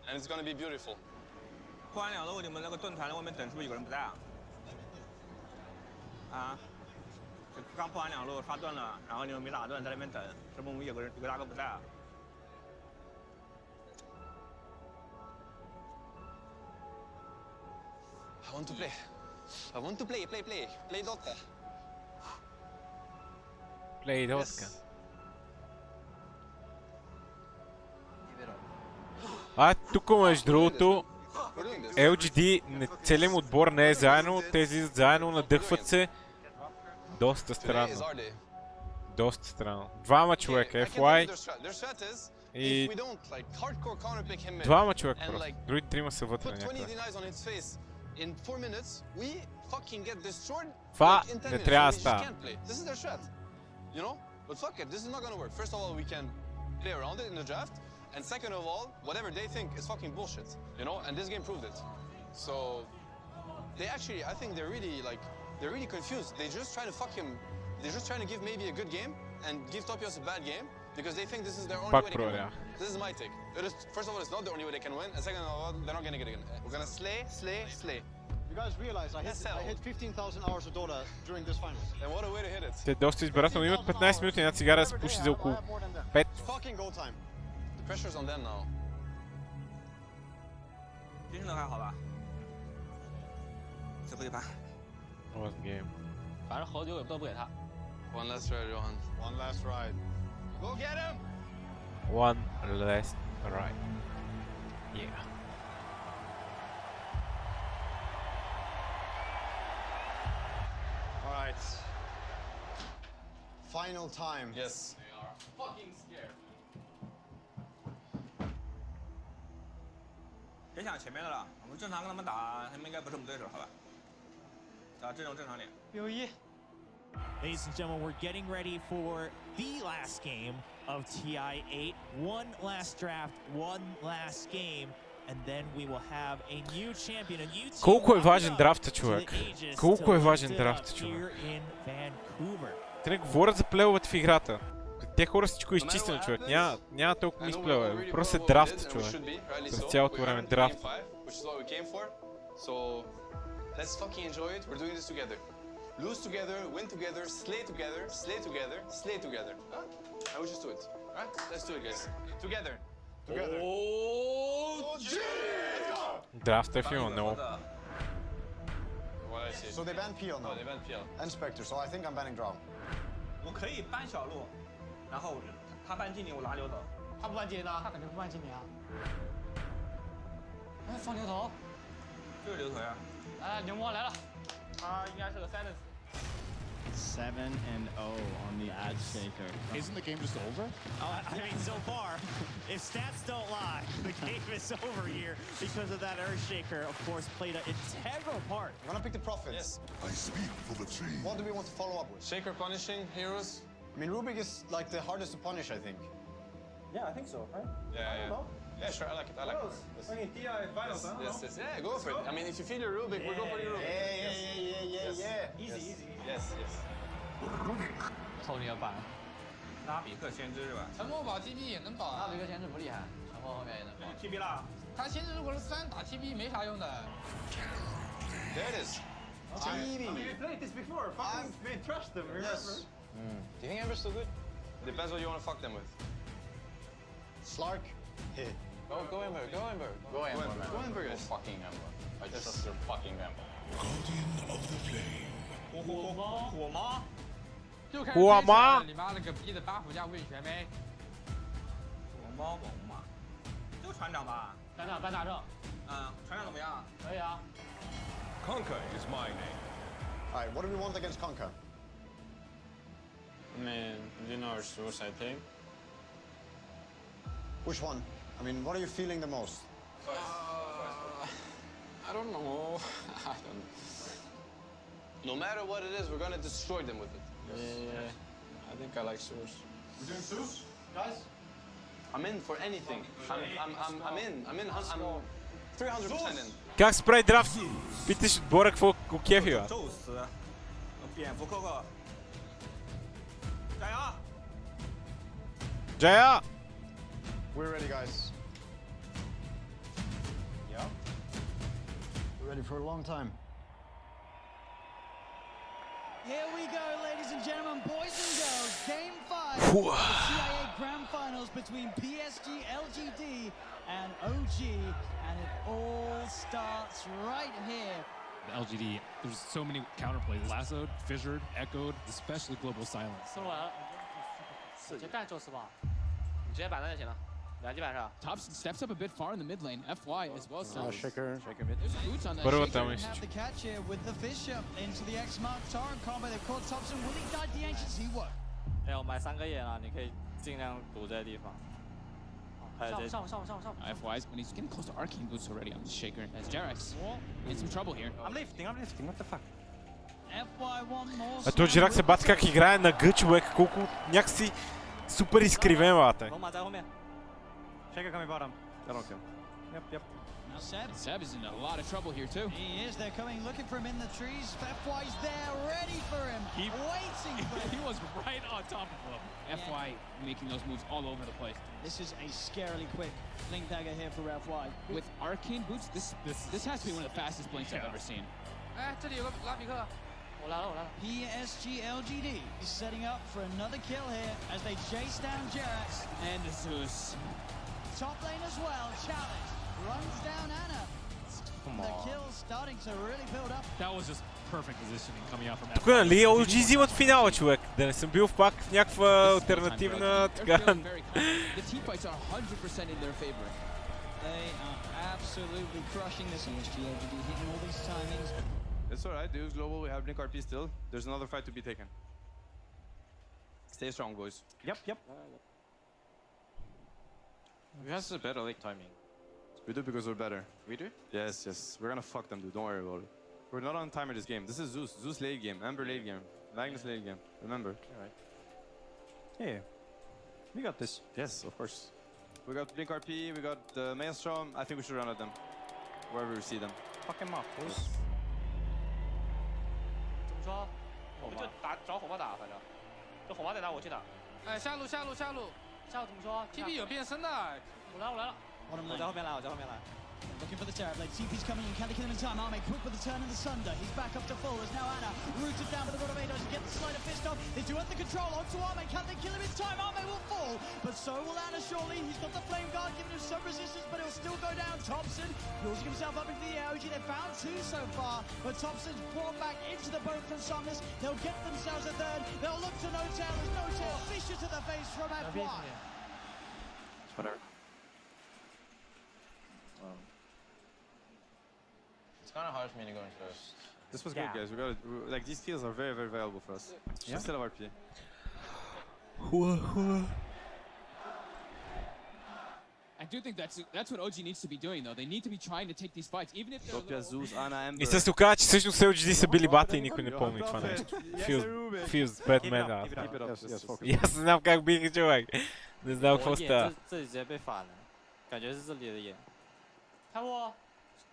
And it's gonna be beautiful. 破完2路，你们那个盾团外面等是不是有个人不在啊？啊？就刚破完2路刷盾了，然后你们没打盾，在那边等，是不是有个大哥不在啊？ I want to play. I want to play. Play Dota. Play Dota. Тук между другото LGD, целият отбор не е заедно, те излизат заедно, надъхват се. Доста странно. Доста странно. Двама човека, FY. И двама човека просто. Други трима са вътре някъде. In 4 minutes, we fucking get destroyed. Това like in 10 не minutes. трябва да We just става. can't play. This is their strat. You know? But fuck it, this is not gonna work. First of all, we can play around it in the draft. And second of all, whatever they think is fucking bullshit. You know? And this game proved it. So, they actually, I think they're really confused. They just try to fuck him. They're just trying to give maybe a good game and give Topios a bad game because they think this is their only way they can win. This is my take. First of all, it's not the only way they can win. And second of all, they're not gonna get it again. We're gonna slay. You guys realize I hit 15,000 hours of Dota during this finals. And what a way to hit it. Те доста избирателно имат 15 минути, една цигара се пуши за около 5. Fucking go time. The pressure's on them now. 精神还好吧？最后一盘。What game? 反正喝酒也不给他。 One last ride, Johan. One last ride. Go get him! One last ride. Yeah. All right. Final time. Yes. They are fucking scared. 别想前面的了，我们正常跟他们打，他们应该不是我们对手，好吧？打阵容正常点。6-1。 Ladies and gentlemen, we're getting ready for the last game of TI8. One last draft, one last game, and then we will have a new champion, a new team. Колко е важен драфта, човек? Колко е важен драфта, човек? Те не говорят за плейовете в играта. Те хора всичко е изчистено, човек. Няма толкова мис плейове. Просто е драфт, човек. През цялото време драфт. So, let's fucking enjoy it. We're doing this together. Lose together, win together, slay together, slay together, slay together. Huh? And we just do it. Alright? Let's do it, guys. Together. Together. Draft if you know. What I see. So they banned Peel now. Oh, they banned Peel. And Spectre, so I think I'm banning Drown. 我可以搬小路，然后他搬精灵，我拿流头。他不搬精灵呢？他肯定不搬精灵啊。哎，放牛头。这个流头呀。哎，牛魔来了。他应该是个 silence。 7-0 on the ad shaker. Isn't the game just over? I mean, so far, if stats don't lie, the game is over here because of that Earthshaker, of course, played an integral part. You wanna pick the Prophet? Yes. I speak for the team. What do we want to follow up with? Shaker punishing heroes. I mean, Rubik is like the hardest to punish, I think. Yeah, I think so, right? Yeah. Yeah, sure. I like it. I like it. I mean, TI finals, I don't know. Yes. Yeah, go for it. I mean, if you feel your Rubik, we'll go for your Rubik. Yeah. Easy. Yes. 抽你个板。拉比克先知是吧？沉默宝 TB 也能保，拉比克先知不厉害，沉默后面也能保。TB 啦。他先知如果是3打 TB 没啥用的。There it is. I mean, we played this before. Fucking made trust them, remember? Yes. Do you think Ember's still good? Depends what you want to fuck them with. Slark, hit. Go Ember. Go Ember. Go Ember, man. Go Ember, Go guys. fucking Ember. I trust your fucking Ember. Guardian of the Flame. 火猫。就开始火猫你妈了个逼的8虎加无影拳呗。火猫猛嘛，就船长吧。船长搬大圣。船长怎么样？可以啊。 Conquer is my name. Alright, what do we want against Conquer? I mean, you know our source, I think. Which one? I mean, what are you feeling the most? I don't know. I don't. No matter what it is, we're gonna destroy them with it. Yeah, I think I like source. We're doing Zeus, guys? I'm in for anything. I'm in. I'm 300% in. Как спрей драфт? Питаш отбора какво го кефи, бе? 宙斯，蝙蝠哥哥，加油！ Jaya! We're ready, guys. Yeah? We're ready for a long time. Here we go, ladies and gentlemen, boys and girls. Game 5 of the TI8 Grand Finals between PSG LGD and OG, and it all starts right here. The LGD, there's so many counterplays. Lassoed, fissured, echoed, especially global silence. 收完了，直接干宙斯吧，你直接板上就行了，两击板上。 Thompson steps up a bit far in the mid lane. FY as well. So Shaker mid. There's boots on that. But Shaker. там Have the catch here with the Fisher into the X-Mark Torrent combo. They've caught Thompson. Will he guide the Ancients? He won't. 哎，我买3个眼了，你可以尽量堵这地方。还有这上。 FY's when he's getting close to arcane boots already on the Shaker. As Jarex in some trouble here. I'm lifting. What the fuck? FY one more. А то Жирак се бати как играе на Г, човек, колко някакси супер изкривен, бате. Roma 在后面。 Shaker coming bottom. I don't kill. Yep. Now Seb. Seb is in a lot of trouble here too. He is. They're coming, looking for him in the trees. FY's there, ready for him, waiting for him. He was right on top of him. FY making those moves all over the place. This is a scarily quick blink dagger here for FY. With arcane boots, this has to be one of the fastest blinks I've ever seen. 哎，这里有个拉比克，我来了。 PSG LGD is setting up for another kill here as they chase down Jerax. And Zeus. Top lane as well, challenge, runs down Anna. The kill starting to really build up. That was just perfect positioning coming out from Тук нали OG взимат финала, човек. Да не съм бил пак в някаква алтернативна така. The team fights are 100% in their favor. They are absolutely crushing this PSG LGD, hitting all these timings. It's alright, Deus Global, we have Blink RP still. There's another fight to be taken. Stay strong, boys. Yep. We have a better late timing. We do because we're better. We do? Yes. We're gonna fuck them, dude. Don't worry about it. We're not on timer this game. This is Zeus. Zeus late game. Ember late game. Magnus late game. Remember. Alright. Yeah. We got this. Yes, of course. We got Blink RP, we got Maelstrom. I think we should run at them. Wherever we see them. Fuck him up, boys. 怎么说？我们就找火炮打，反正这火炮在哪我去哪。哎，下路，下路怎么说 ？TB 有变身的。我来了。我在后面来。Looking for the Terrorblade. CP's coming in. Can they kill him in time? Arme quick with the turn and the Sunder. He's back up to full. As now Ana rooted down by the Rotovados. Get the slider fist off. They do have the control onto Arme. Can they kill him in time? Arme will fall, but so will Ana surely. He's got the flame guard giving him some resistance, but he'll still go down. Thompson losing himself up into the air. OG, they found two so far, but Thompson's brought back into the boat from Somnus. They'll get themselves a third. They'll look to No-Tail. As No-Tail Fisher to the face from F1. Whatever. It's kind of hard for me to go in first. This was good, guys. We got it. Like these kills are very, very valuable for us. Yeah. We still have RP. I do think that's what OG needs to be doing, though. They need to be trying to take these fights, even if they're Topia, Zeus, Ana, Ember. И sad se ukači, sećam se OG sa bili bata i niko ne pomni това нещо. Fuse Batman. Ja sam znam kako bih čovjek. Ne znam какво става. 这里直接被反了，感觉是这里的眼。开幕，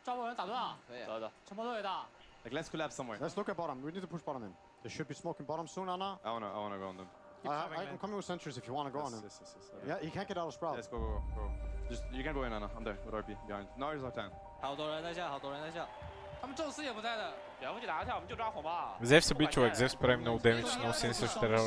抓捕人打断啊！走走，全部都给打。 Like let's collapse somewhere. Let's look at bottom. We need to push bottom in. They should be smoking bottom soon, Ana. I wanna go on them. I'm coming with sentries if you wanna go on him. Yes. Yeah, he can't get out of Sprout. Let's go. Just you can go in, Ana. I'm there with RP behind. Now is our time. 好多人在下，好多人在下。他们宙斯也不在的，了不起打跳，我们就抓红吧。Zef se bit čovjek, Zef sprem no damage, no sensor terror.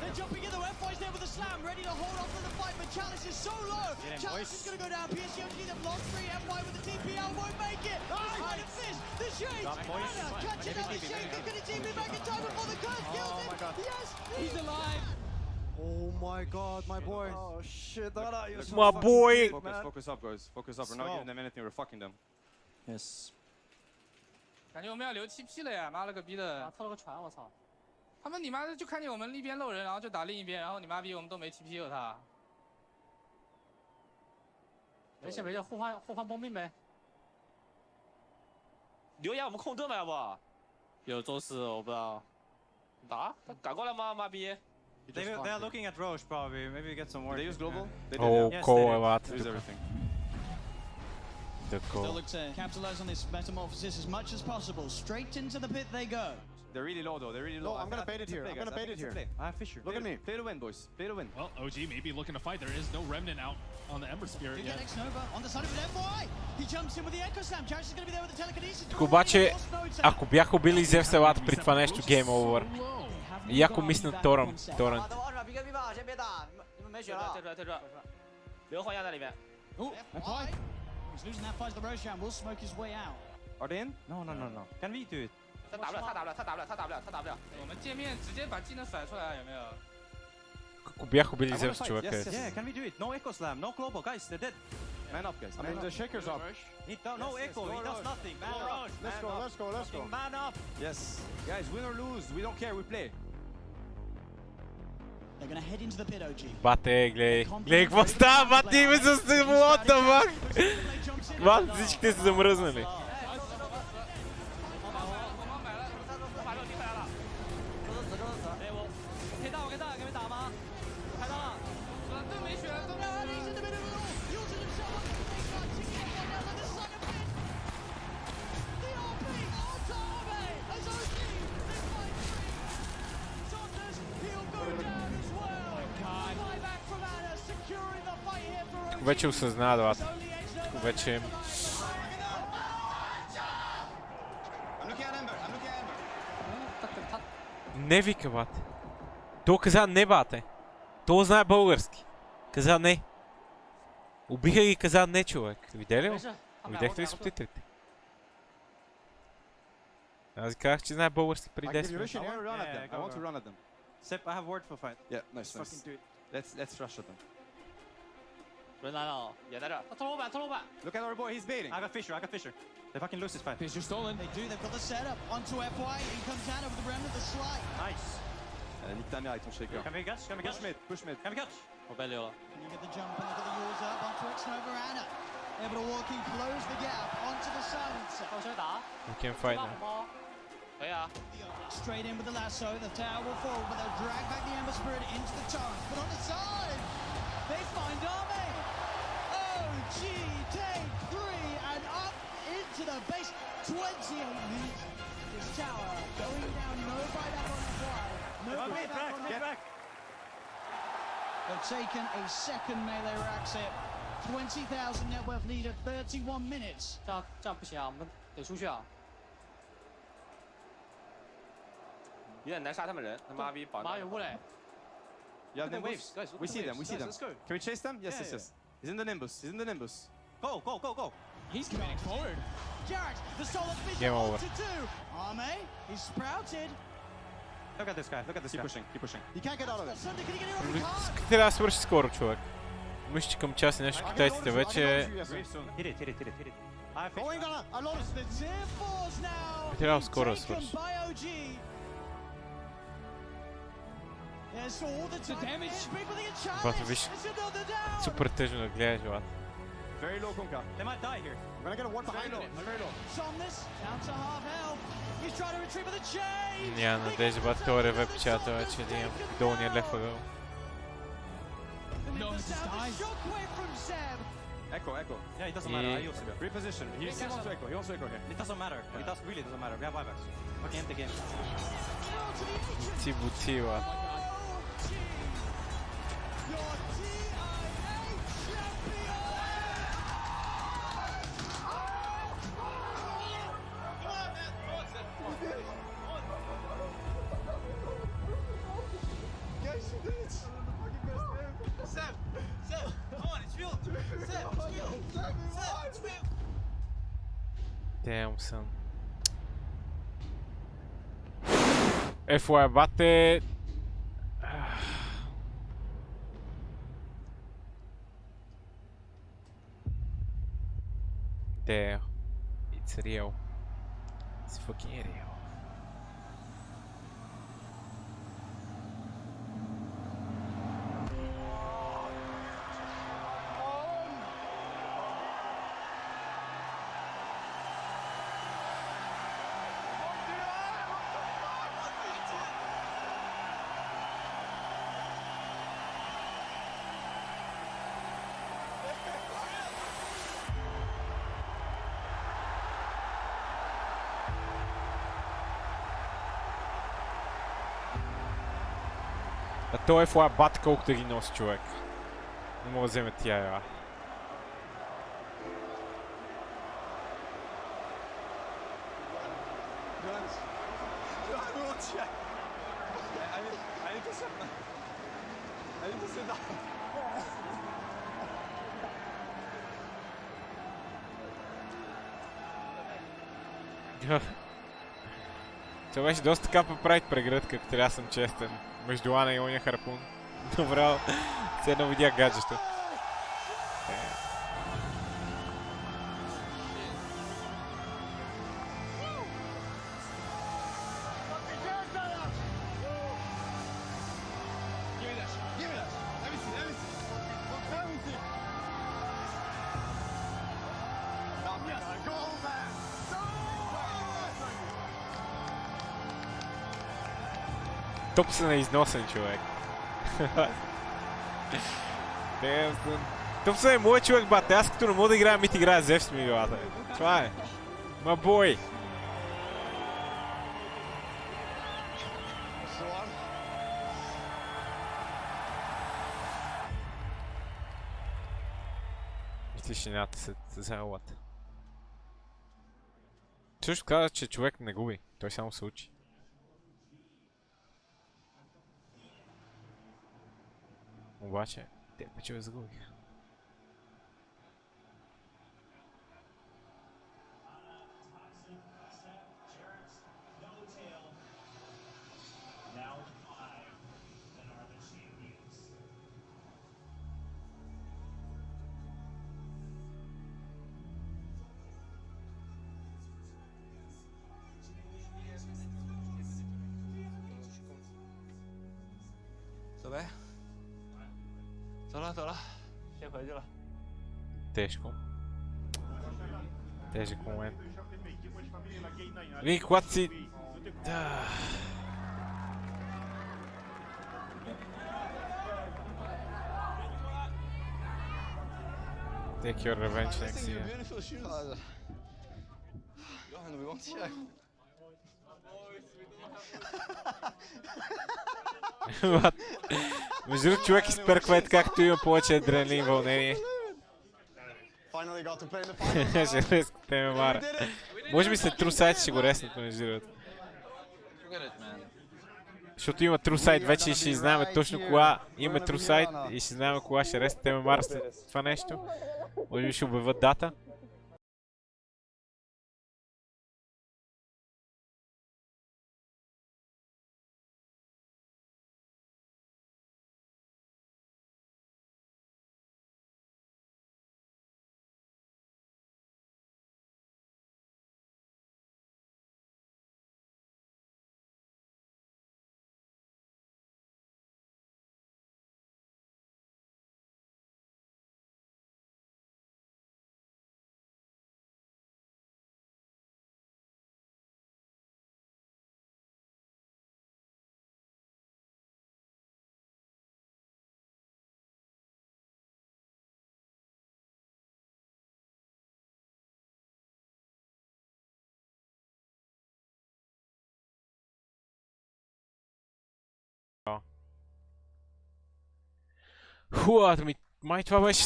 They're jumping in the F5's there with a slam, ready to hold on to the fight, but Chalice is so low. Chalice is going to go down. PSG they've lost 3. FY with the TPL won't make it. Behind the fist, the Shades. Ana catching out the Shaker. Can he TP back in time before the curse kills him? Yes, he's alive. Oh my god, my boy. Oh shit, Ana, you're so My boy. Focus up, guys. Focus up. We're not giving them anything. We're fucking them. Yes. 感觉我们要留 TP 了呀！妈了个逼的，偷了个船，我操！他们你妈的就看见我们一边漏人，然后就打另一边，然后你妈逼我们都没 TP 有他。没事，互换崩命呗。留言我们控盾吧，要不？有宙斯，我不知道。打？他赶过来吗？妈逼！ They are looking at Roche probably. Maybe get some more. They use global. They Oh, Kovac. They use everything. The They'll goal. look to capitalize on this metamorphosis as much as possible. Straight into the pit they go. They're really low though. They're really low. No, I'm gonna bait it here. I'm gonna bait it here. I have Fisher. Look at me. Play to win, boys. Play to win. Well, OG may be looking to fight. There is no remnant out on the Ember Spirit Good yet. get X-Nova on the side of an FY. He jumps in with the Echo Slam. Charish is going to be there with the telekinesis. Tako обаче, ако бяха убили Зев Селат при това нещо, Game Over. И ако миснат Торън. FY. He's losing that fight to the Roshan. Will smoke his way out. Are they in? No. Can we do it? 他打不了。我们界面直接把技能甩出来，有没有？ Ако бяха убили Зев човека. Yeah, can we do it? No Echo Slam, no Global, guys, they're dead. Man up, guys. I mean, the Shaker's up. No Echo, he does nothing. Man up. Let's go. Man up. Yes. Guys, win or lose, we don't care, we play. They're going to head into the pit, OG. Бате, гледай. Гледай какво става, бате, име с what the fuck? Бате, всичките са замръзнали. Вече осъзнават. Вече... Не вика, бате. То каза не, бате. То знае български. Каза не. Убиха ги и каза не, човек. Видели ли? Видяхте ли субтитрите? Аз казах, че знае български преди 10 минути. I want to run at them. Sep, I have word for fight. Yeah, nice. Let's rush at them. 人来了，也在这儿。他偷楼板。 Look at our boy, he's baiting. I got Fisher. They fucking lose this fight. Fisher stolen. They do. They've got the setup onto FY. He comes down over the remnant, the slide. Nice. Nick ta mère avec ton shaker. Can we catch? Push mid. Can we catch? 我被溜了。 Can you get the jump and look at the yours up onto X-Nova Ana? Able to walk in, close the gap onto the silencer. We can fight now. 可以啊。 Straight in with the lasso. The tower will fall, but they'll drag back the Ember Spirit into the torrent. But on the side, they find Arme. OG take 3 and up into the base. 28 minutes. This tower going down. No fight up on FY. No fight up on FY. They've taken a second melee rack set. 20,000 net worth lead at 31 minutes. 这样不行啊，我们得出去啊。有点难杀他们人，他妈逼保。马有雾嘞。 Yeah, the waves. Guys, We see them. We see them. Let's go. Can we chase them? Yes, yes, yes. He's in the Nimbus. He's in the Nimbus. Go, go, go, go. He's committing forward. Jared, the solar vision Game over. to do. Arme, he's sprouted. Look at this guy. Look at this Keep guy. pushing. Keep pushing. He can't get out of it. Sunday, can he get it off? He can't. Трябва да свърши скоро, човек. Мъжчикам час и нещо китайците вече. Hit it, hit it, hit it, hit it. Going on. I lost the tier 4s now. Трябва скоро да Taken свърши. by OG. There's all the damage. Бата, виж, супер тъжно да гледаш, бата. Very low, Kunkka. They might die here. We're gonna get a ward behind him. Very low. Somnus down to half health. He's trying to retrieve the chain. Няма надежда, бата, това реве печата вече да имам долния лев ъгъл. No, he just dies. Shockwave from Zeb. Echo, echo. Yeah, it doesn't matter. I use it. Reposition. He wants to echo. He wants to echo here. It doesn't matter. It really doesn't matter. We have buybacks. Fucking end the game. Ти бути, бата. Damn, son. FY bate. Damn. It's real. It's fucking real. А той е флай бат колкото ги носи, човек. Не мога да вземе тия ява. Това беше доста така поправить прегръдка, ако трябва да съм честен. Между Ана и ония харпун. Добре, все едно видях гаджето. Топсън е износен, човек. Топсън е мой човек, бат. Аз като не мога да играя, мит играя Зевс ми, бата. Това е. Ма бой. И тишината се зарват. Също каза, че човек не губи. Той само се учи. Обаче, те пече загубиха.走呗。走了走了，先回去了。 Тежко. Тежък момент. Вие когато си... Take your revenge next year. Johan, we won't check. Между другото, човек изперква както има повече адреналин и вълнение. Ще ме мара. Може би след True Sight ще го реснат, между другото. Защото има True Sight вече и ще знаем точно кога има True Sight и ще знаем кога ще реснат ММР след това нещо. Може би ще обявят дата. Хуа, май това беше...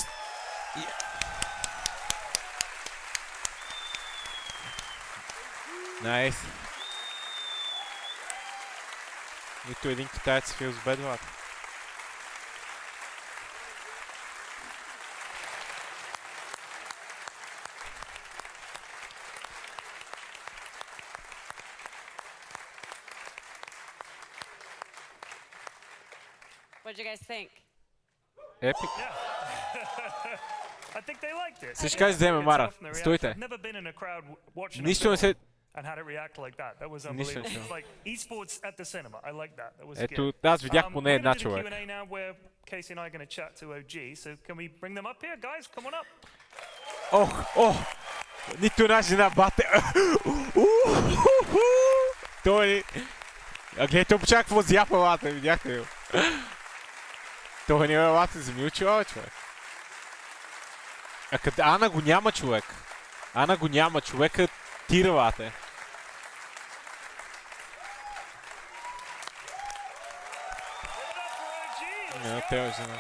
Найс. Нито един китаец фил с бедвата. What did you guys think? Epic. I think they liked it. Всички казват да Мара. Стойте. Нищо не се... And how to react like that. That was unbelievable. Like esports at the cinema. I like that. That was Ето, good. аз видях поне една човек. Q&A now where Casey and I are going to chat to OG. So can we bring them up here, guys? Come on up. Ох, нито една жена бате. Той ли? Гледай, той почак какво зяпа лата, видяхте ли? Той не е лата замилчила, човек. А къде Ана го няма, човек. Ана го няма, човекът тирвате. Не, трябва жена.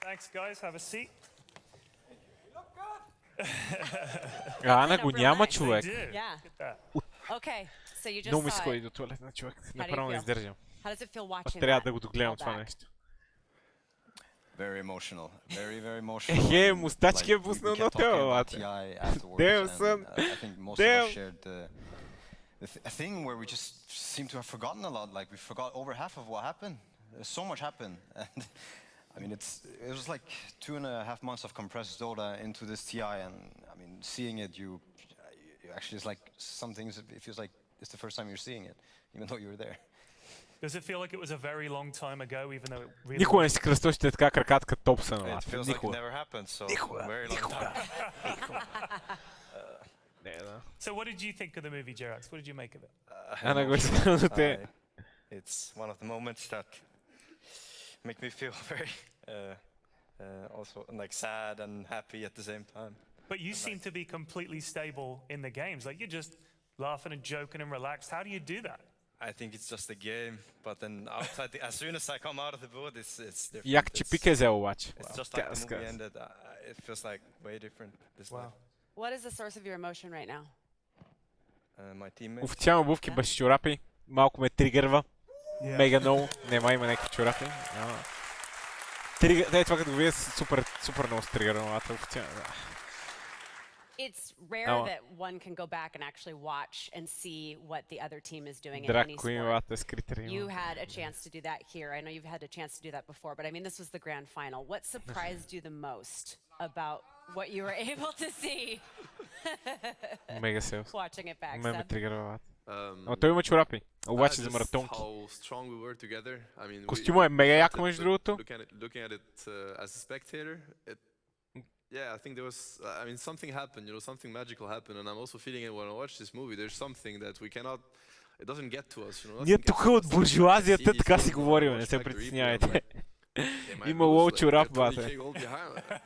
Thanks, guys. Have a seat. Ана го няма, човек. Много ми сходи до туалетна, човек. Направо не издържам. Трябва да го догледам това нещо. Very emotional. Very emotional. Ехе, мустачки е пуснал на това, лата. Damn, son. Damn. A thing where we just seem to have forgotten a lot. Like we forgot over half of what happened. So much happened. And I mean, it was like 2.5 months of compressed Dota into this TI, and I mean, seeing it, you actually, it's like some things. It feels like it's the first time you're seeing it, even though you were there. Does it feel like it was a very long time ago, even though it really? Никога не си кръстощите така краката като Топсън, It feels like it never happened, so very long time. So what did you think of the movie, Jerax? What did you make of it? It's one of the moments that make me feel very also like sad and happy at the same time. But you seem to be completely stable in the games. Like you're just laughing and joking and relaxed. How do you do that? I think it's just a game, but then outside, as soon as I come out of the booth, it's different. Як че пик е взел обаче. It's just like the movie ended. It feels like way different this time. What is the source of your emotion right now? My teammates. Официално обувки без чорапи. Малко ме тригърва. Мега много. Нема има някакви чорапи. Това като го видя супер много стригърва. It's rare that one can go back and actually watch and see what the other team is doing in any sport. You had a chance to do that here. I know you've had a chance to do that before, but I mean, this was the grand final. What surprised you the most about what you were able to see? Мега селс. Watching it back. Ме тригърва. Ама той има чорапи. Обаче за маратонки. Костюма е мега як, между другото. Looking at it as a spectator, yeah, I think there was, I mean, something happened, you know, something magical happened, and I'm also feeling it when I watch this movie. There's something that we cannot, it doesn't get to us, you know. Ние тук от буржуазията така си говорим, не се притеснявайте. Има лоу чорап, бате.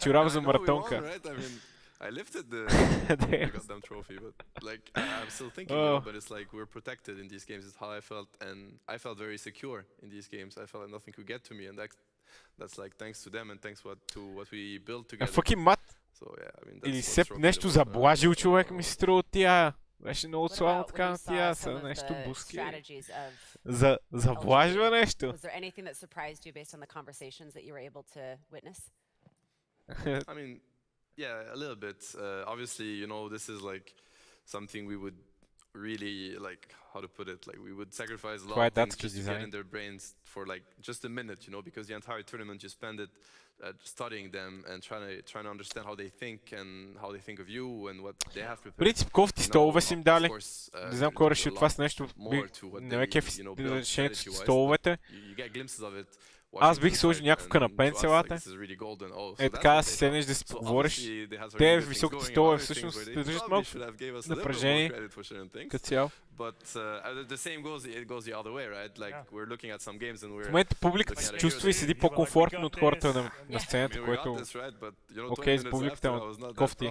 Чорап за маратонка. I lifted the goddamn trophy, but like I'm still thinking, but it's like we're protected in these games. It's how I felt, and I felt very secure in these games. I felt like nothing could get to me, and that's like thanks to them and thanks to what we built together. Fucking мат. So yeah, I mean Или се нещо заблажил човек, ми се струва от тия. Беше много слабо така на тия, са нещо буски. Заблажва нещо. Was there anything that surprised you based on the conversations that you were able to witness? I mean, yeah, a little bit. Obviously, you know, this is like something we would really, like, how to put it, like we would sacrifice a lot of things just to get in their brains for like just a minute, you know, because the entire tournament you spend it studying them and trying to understand how they think and how they think of you and what they have prepared. Принцип, кофти столове си им дали. Не знам кой реши от това с нещо. Не ме кефи решението с столовете. Аз бих сложил някакъв канапен целата. Е така да си седнеш да си поговориш. Те високите столове всъщност те държат малко напрежение като цяло. В момента публиката се чувства и седи по-комфортно от хората на сцената, което окей за публиката, ама кофти.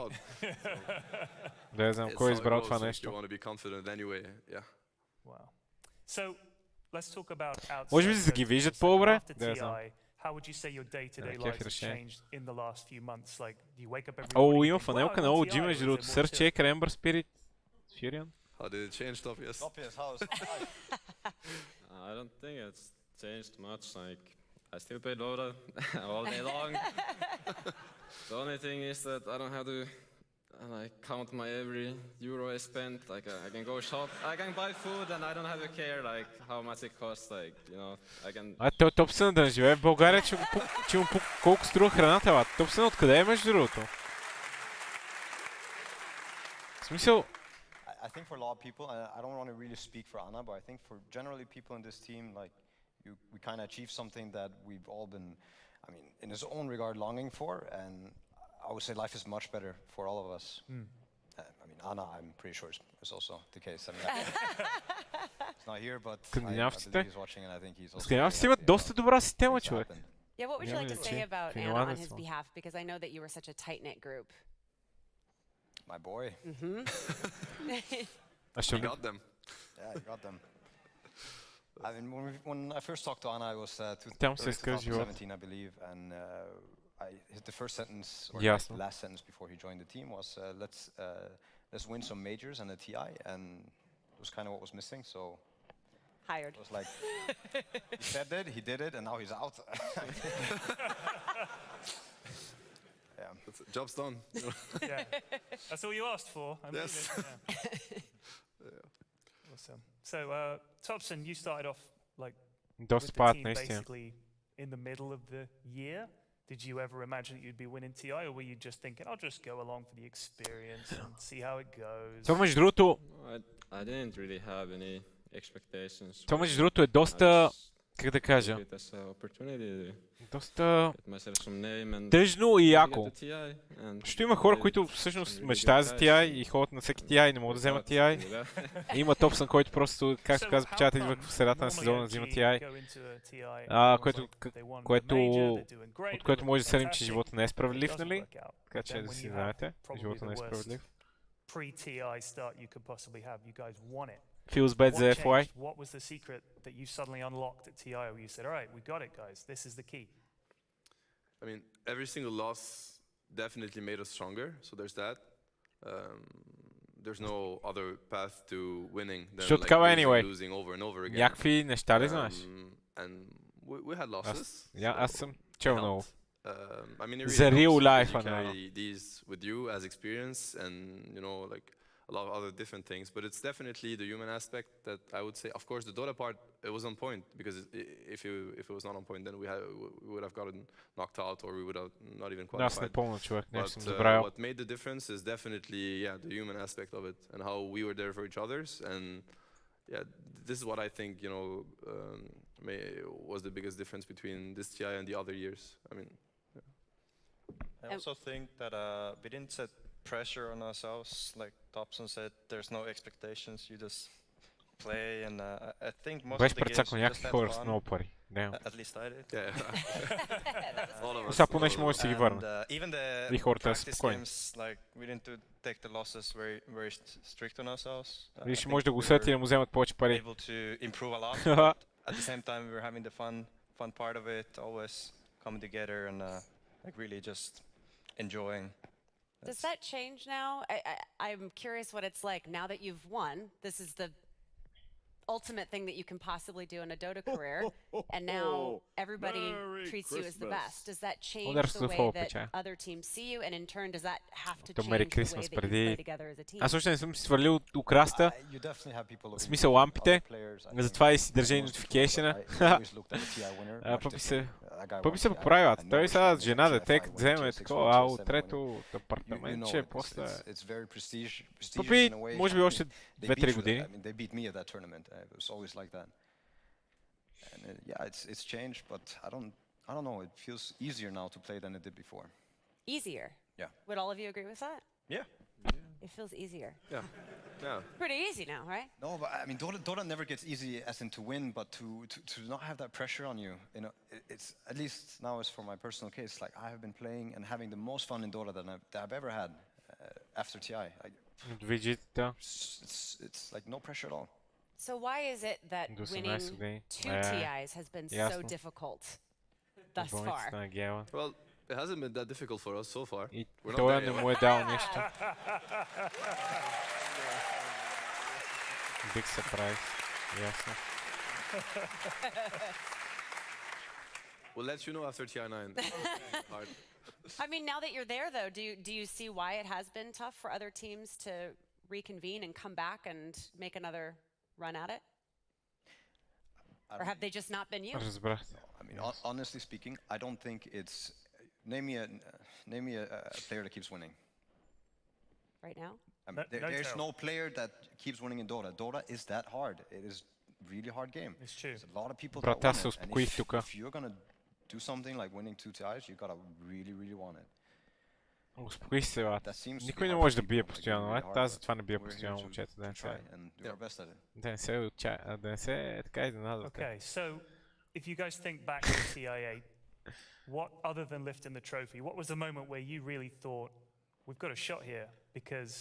Да не знам кой е избрал това нещо. Може би да ги виждат по-добре? Да, знам. О, има фанелка на OG, между другото. Search Check, Ember Spirit, Furion. How did it change, Topias? Topias, how's I don't think it's changed much. Like, I still play Dota all day long. The only thing is that I don't have to like count my every euro I spent. Like I can go shop, I can buy food, and I don't have to care like how much it costs. Like you know, I can. Той Топсън да живее в България, че му колко струва храната, бе. Топсън откъде е между другото? В смисъл. I think for a lot of people, and I don't want to really speak for Anna, but I think for generally people in this team, like we kind of achieved something that we've all been, I mean, in his own regard, longing for, and I would say life is much better for all of us. I mean, Anna, I'm pretty sure is also the case. I mean, he's not here, but I believe he's watching, and I think he's also. Скандинавците имат доста добра система, човек. Yeah, what would you like to say about Anna on his behalf? Because I know that you were such a tight-knit group. My boy. You got them. Yeah, you got them. I mean, when I first talked to Anna, I was 2017, I believe, and the first sentence or the last sentence before he joined the team was, "Let's win some majors and a TI," and it was kind of what was missing. So hired. It was like he said it, he did it, and now he's out. Yeah. Job's done. Yeah. That's all you asked for. Yes. Awesome. So, Topson, you started off like with the team basically in the middle of the year. Did you ever imagine that you'd be winning TI, or were you just thinking, I'll just go along for the experience and see how it goes? Това между другото... I didn't really have any expectations. Това между другото е доста... Как да кажа? Доста тъжно и яко. Защото има хора, които всъщност мечтаят за TI и ходят на всеки TI и не могат да вземат TI. Има Топсън, който просто, както каза, печата идва в средата на сезона да взима TI. От което може да съдим, че живота не е справедлив, нали? Така че да си знаете, живота не е справедлив. Feels bad за FY. What was the secret that you suddenly unlocked at TI where you said, all right, we got it, guys. This is the key. I mean, every single loss definitely made us stronger. So there's that. There's no other path to winning than like losing over and over again. Някакви неща ли знаеш? And we had losses. Аз съм чел много. I mean, за real life, you carry these with you as experience, and you know, like a lot of other different things, but it's definitely the human aspect that I would say. Of course, the Dota part, it was on point, because if it was not on point, then we would have gotten knocked out, or we would have not even qualified. But what made the difference is definitely, yeah, the human aspect of it, and how we were there for each others, and yeah, this is what I think, you know, was the biggest difference between this TI and the other years. I mean, yeah. I also think that we didn't set pressure on ourselves. Like Topson said, there's no expectations. You just play, and I think most of the games you just have fun. Damn. At least I did. Yeah. All of us. Sad нещо може да си ги върне. Even the И хората са practice спокойни. games, like we didn't take the losses very strict on ourselves. Виж, може да го усетят и да му вземат повече пари. Able to improve a lot. But at the same time, we were having the fun part of it, always coming together and like really just enjoying. Does that change now? I'm curious what it's like now that you've won. This is the ultimate thing that you can possibly do in a Dota career, and now everybody treats you as the best. Does that change the way that other teams see you, and in turn, does that have to change the way that you play together as a team? Аз още не съм си свалил украста, в смисъл лампите, затова и си държа и нотификейшена. Пъпи се поправя. Той сега с жена, дете, като вземе такова, ало, трето апартаментче, после... Пъпи, може би още 2-3 години. It was always like that. And it's changed, but I don't know. It feels easier now to play than it did before. Easier? Yeah. Would all of you agree with that? Yeah. It feels easier. Yeah. Yeah. Pretty easy now, right? No, but I mean, Dota never gets easy as in to win, but to not have that pressure on you. You know, it's at least now as for my personal case, like I have been playing and having the most fun in Dota that I've ever had after TI. It's like no pressure at all. So why is it that winning 2 TIs has been so difficult thus far? Well, it hasn't been that difficult for us so far. We're Това not не there му е yet. дал нещо. Big surprise. Ясно. We'll let you know after TI9. Hard. I mean, now that you're there, though, do you see why it has been tough for other teams to reconvene and come back and make another run at it? Or have they just not been you? I mean, honestly speaking, I don't think it's... Name me a player that keeps winning. Right now? I mean, there's no player that keeps winning in Dota. Dota is that hard. It is really hard game. It's true. There's a lot of people that want it. And if you're gonna do something like winning 2 TIs, you gotta really want it. Успокой се, брат. Никой не може да бие постоянно, аз затова не бия постоянно момчета. Да не се така изненадвате. Okay, so if you guys think back to TI8, what other than lifting the trophy, what was the moment where you really thought, we've got a shot here? Because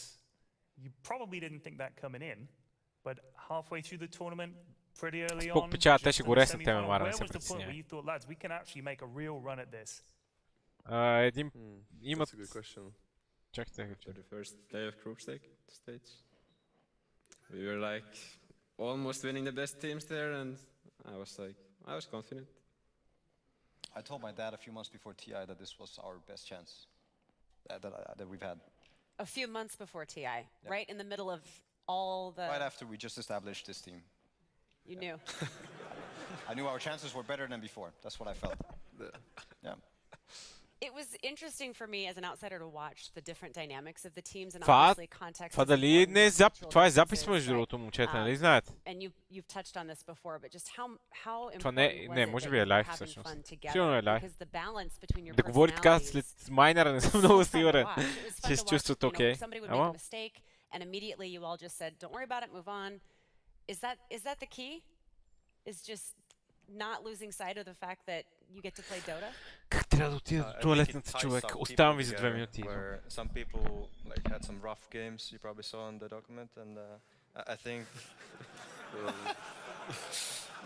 you probably didn't think that coming in, but halfway through the tournament, pretty early on, печата, те ще го just in the реснат теме, semi-final, Мара, не where се was the point where притеснявай. you thought, lads, we can actually make a real run at this? Един... Имат... That's a good question. Чакайте. After the first day of group stage, we were like almost winning the best teams there, and I was confident. I told my dad a few months before TI that this was our best chance that we've had. A few months before TI, right in the middle of all the... Right after we just established this team. You knew. I knew our chances were better than before. That's what I felt. Yeah. It was interesting for me as an outsider to watch the different dynamics of the teams and Това obviously context. Това дали не е това е запис между другото, момчета, нали знаете? And you've touched on this before, but just how Това important не, was може it би that е you лайф were having всъщност. fun together? Сигурно е лайф. Because the balance between your Да говори така след майнера не съм много сигурен, че се чувстват окей. Somebody would make a mistake and immediately you all just said, don't worry about it, move on. Is that the key? Is just not losing sight of the fact that you get to play Dota? Как трябва да отида до туалетната, човек? Оставам ви за 2 минути. Some people like had some rough games you probably saw in the document, and I think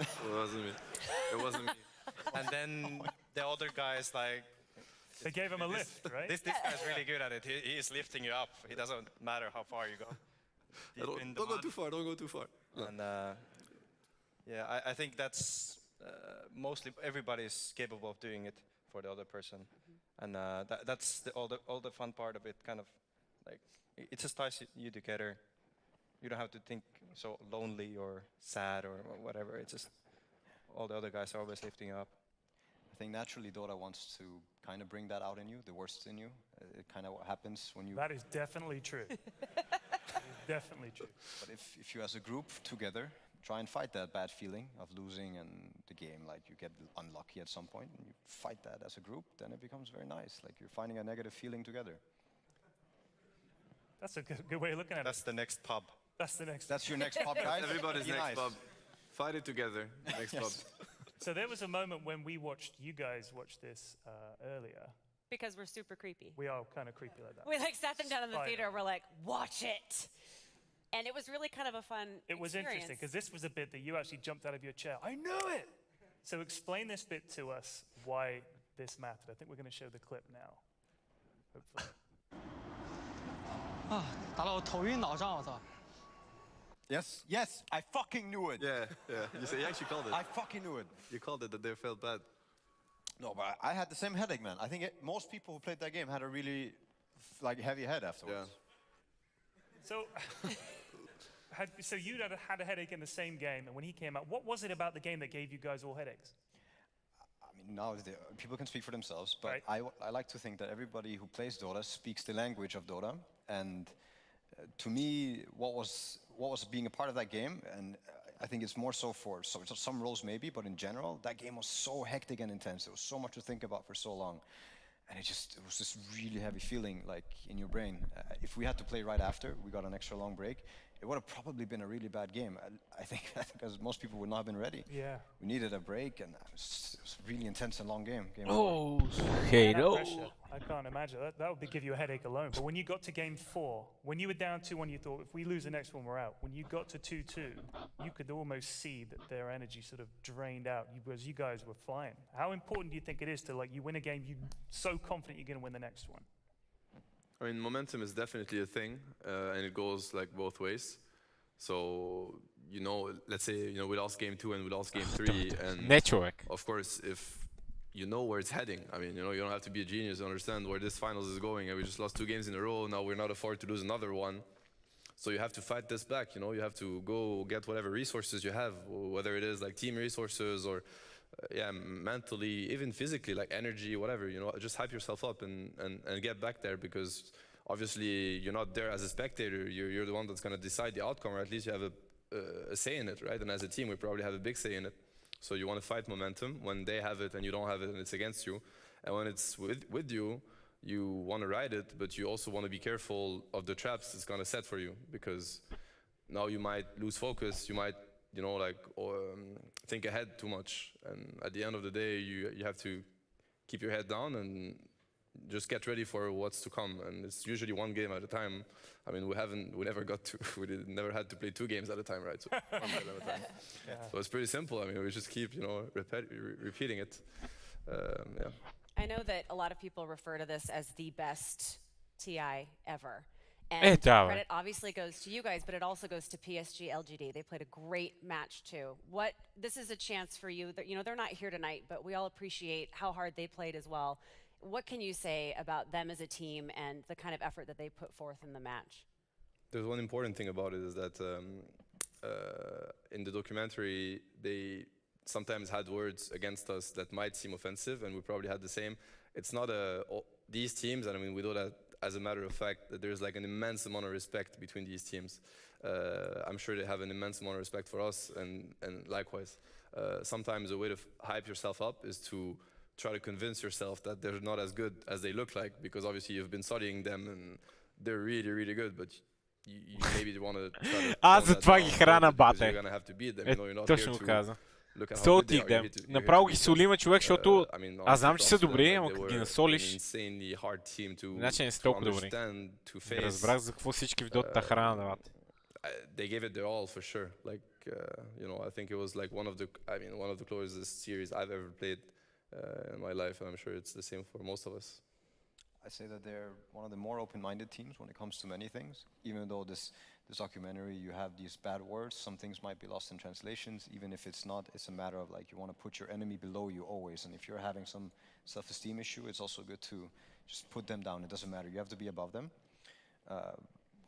It wasn't me. It wasn't me. And then the other guys like they gave him a lift, right? This guy's really good at it. He is lifting you up. It doesn't matter how far you go. Don't go too far. Don't go too far. And yeah, I think that's mostly everybody's capable of doing it for the other person, and that's all the fun part of it. Kind of like it just ties you together. You don't have to think so lonely or sad or whatever. It's just all the other guys are always lifting you up. I think naturally Dota wants to kind of bring that out in you, the worst in you. It kind of happens when you... That is definitely true. Definitely true. But if you as a group together try and fight that bad feeling of losing and the game, like you get unlucky at some point, and you fight that as a group, then it becomes very nice. Like you're finding a negative feeling together. That's a good way of looking at it. That's the next pub. That's the next. That's your next pub, guys. Everybody's next pub. Fight it together. Next pub. So there was a moment when we watched you guys watch this earlier. Because we're super creepy. We are kind of creepy like that. We like sat them down in the theater. We're like, watch it. And it was really kind of a fun It was interesting because this was a bit that you actually jumped out of your chair. I knew it. So explain this bit to us, why this mattered. I think we're going to show the clip now. Hopefully. 打到我头晕脑胀，我操！ Yes, yes, I fucking knew it. Yeah. You actually called it. I fucking knew it. You called it that they felt bad. No, but I had the same headache, man. I think most people who played that game had a really heavy head afterwards. So, so you had a headache in the same game, and when he came out, what was it about the game that gave you guys all headaches? I mean, now people can speak for themselves, but I like to think that everybody who plays Dota speaks the language of Dota, and to me, what was being a part of that game, and I think it's more so for some roles maybe, but in general, that game was so hectic and intense. There was so much to think about for so long, and it was this really heavy feeling like in your brain. If we had to play right after, we got an extra long break, it would have probably been a really bad game. I think because most people would not have been ready. Yeah. We needed a break, and it was a really intense and long game. Oh, Halo. I can't imagine. That would give you a headache alone. But when you got to game 4, when you were down 2-1, you thought, if we lose the next one, we're out. When you got to 2-2, you could almost see that their energy sort of drained out because you guys were flying. How important do you think it is to, you win a game, you're so confident you're going to win the next one? I mean, momentum is definitely a thing, and it goes both ways. So, let's say, we lost game 2 and we lost game 3, and network. Of course, if you know where it's heading, I mean, you don't have to be a genius to understand where this finals is going, and we just lost 2 games in a row, now we're not afford to lose another one. So you have to fight this back, you have to go get whatever resources you have, whether it is team resources or mentally, even physically, energy, whatever, just hype yourself up and get back there, because obviously you're not there as a spectator, you're the one that's going to decide the outcome, or at least you have a say in it, right? And as a team, we probably have a big say in it. So you want to fight momentum. When they have it and you don't have it and it's against you, and when it's with you, you want to ride it, but you also want to be careful of the traps it's going to set for you, because now you might lose focus, you might think ahead too much, and at the end of the day, you have to keep your head down and just get ready for what's to come. And it's usually one game at a time. I mean, we never had to play 2 games at a time, right? So, one game at a time. So it's pretty simple. I mean, we just keep, repeating it. I know that a lot of people refer to this as the best TI ever. And credit obviously goes to you guys, but it also goes to PSG LGD. They played a great match too. This is a chance for you. They're not here tonight, but we all appreciate how hard they played as well. What can you say about them as a team and the kind of effort that they put forth in the match? There's one important thing about it is that in the documentary, they sometimes had words against us that might seem offensive, and we probably had the same. It's not these teams, and I mean, we know that as a matter of fact, that there's an immense amount of respect between these teams. I'm sure they have an immense amount of respect for us, and likewise. Sometimes a way to hype yourself up is to try to convince yourself that they're not as good as they look like, because obviously you've been studying them and they're really, really good, but you maybe want to try to you're gonna have to beat them. You're not here to look at how good they are. Направо ги солима човек, защото аз знам, че са добри, ама като ги насолиш, иначе не са толкова добри. Разбрах за какво всички в дотата хранят. They gave it their all for sure. I think it was one of the closest series I've ever played in my life, and I'm sure it's the same for most of us. I say that they're one of the more open-minded teams when it comes to many things. Even though this documentary, you have these bad words, some things might be lost in translations. Even if it's not, it's a matter of you want to put your enemy below you always. And if you're having some self-esteem issue, it's also good to just put them down. It doesn't matter. You have to be above them.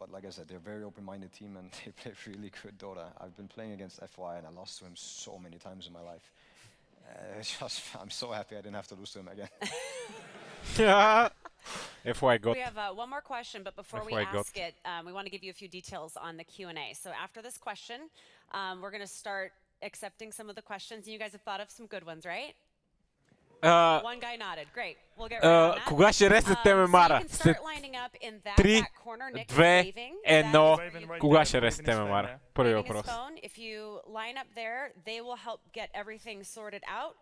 But like I said, they're a very open-minded team, and they play really good Dota. I've been playing against FY, and I lost to him so many times in my life. I'm so happy I didn't have to lose to him again. FY got. We have one more question, but before we ask it, we want to give you a few details on the Q&A. So after this question, we're going to start accepting some of the questions. And you guys have thought of some good ones, right? One guy nodded. Great. We'll get right on that. Кога ще рестете ме, Мара? След 3, 2, 1. Кога ще рестете ме, Мара? Първи въпрос. If you line up there, they will help get everything sorted out.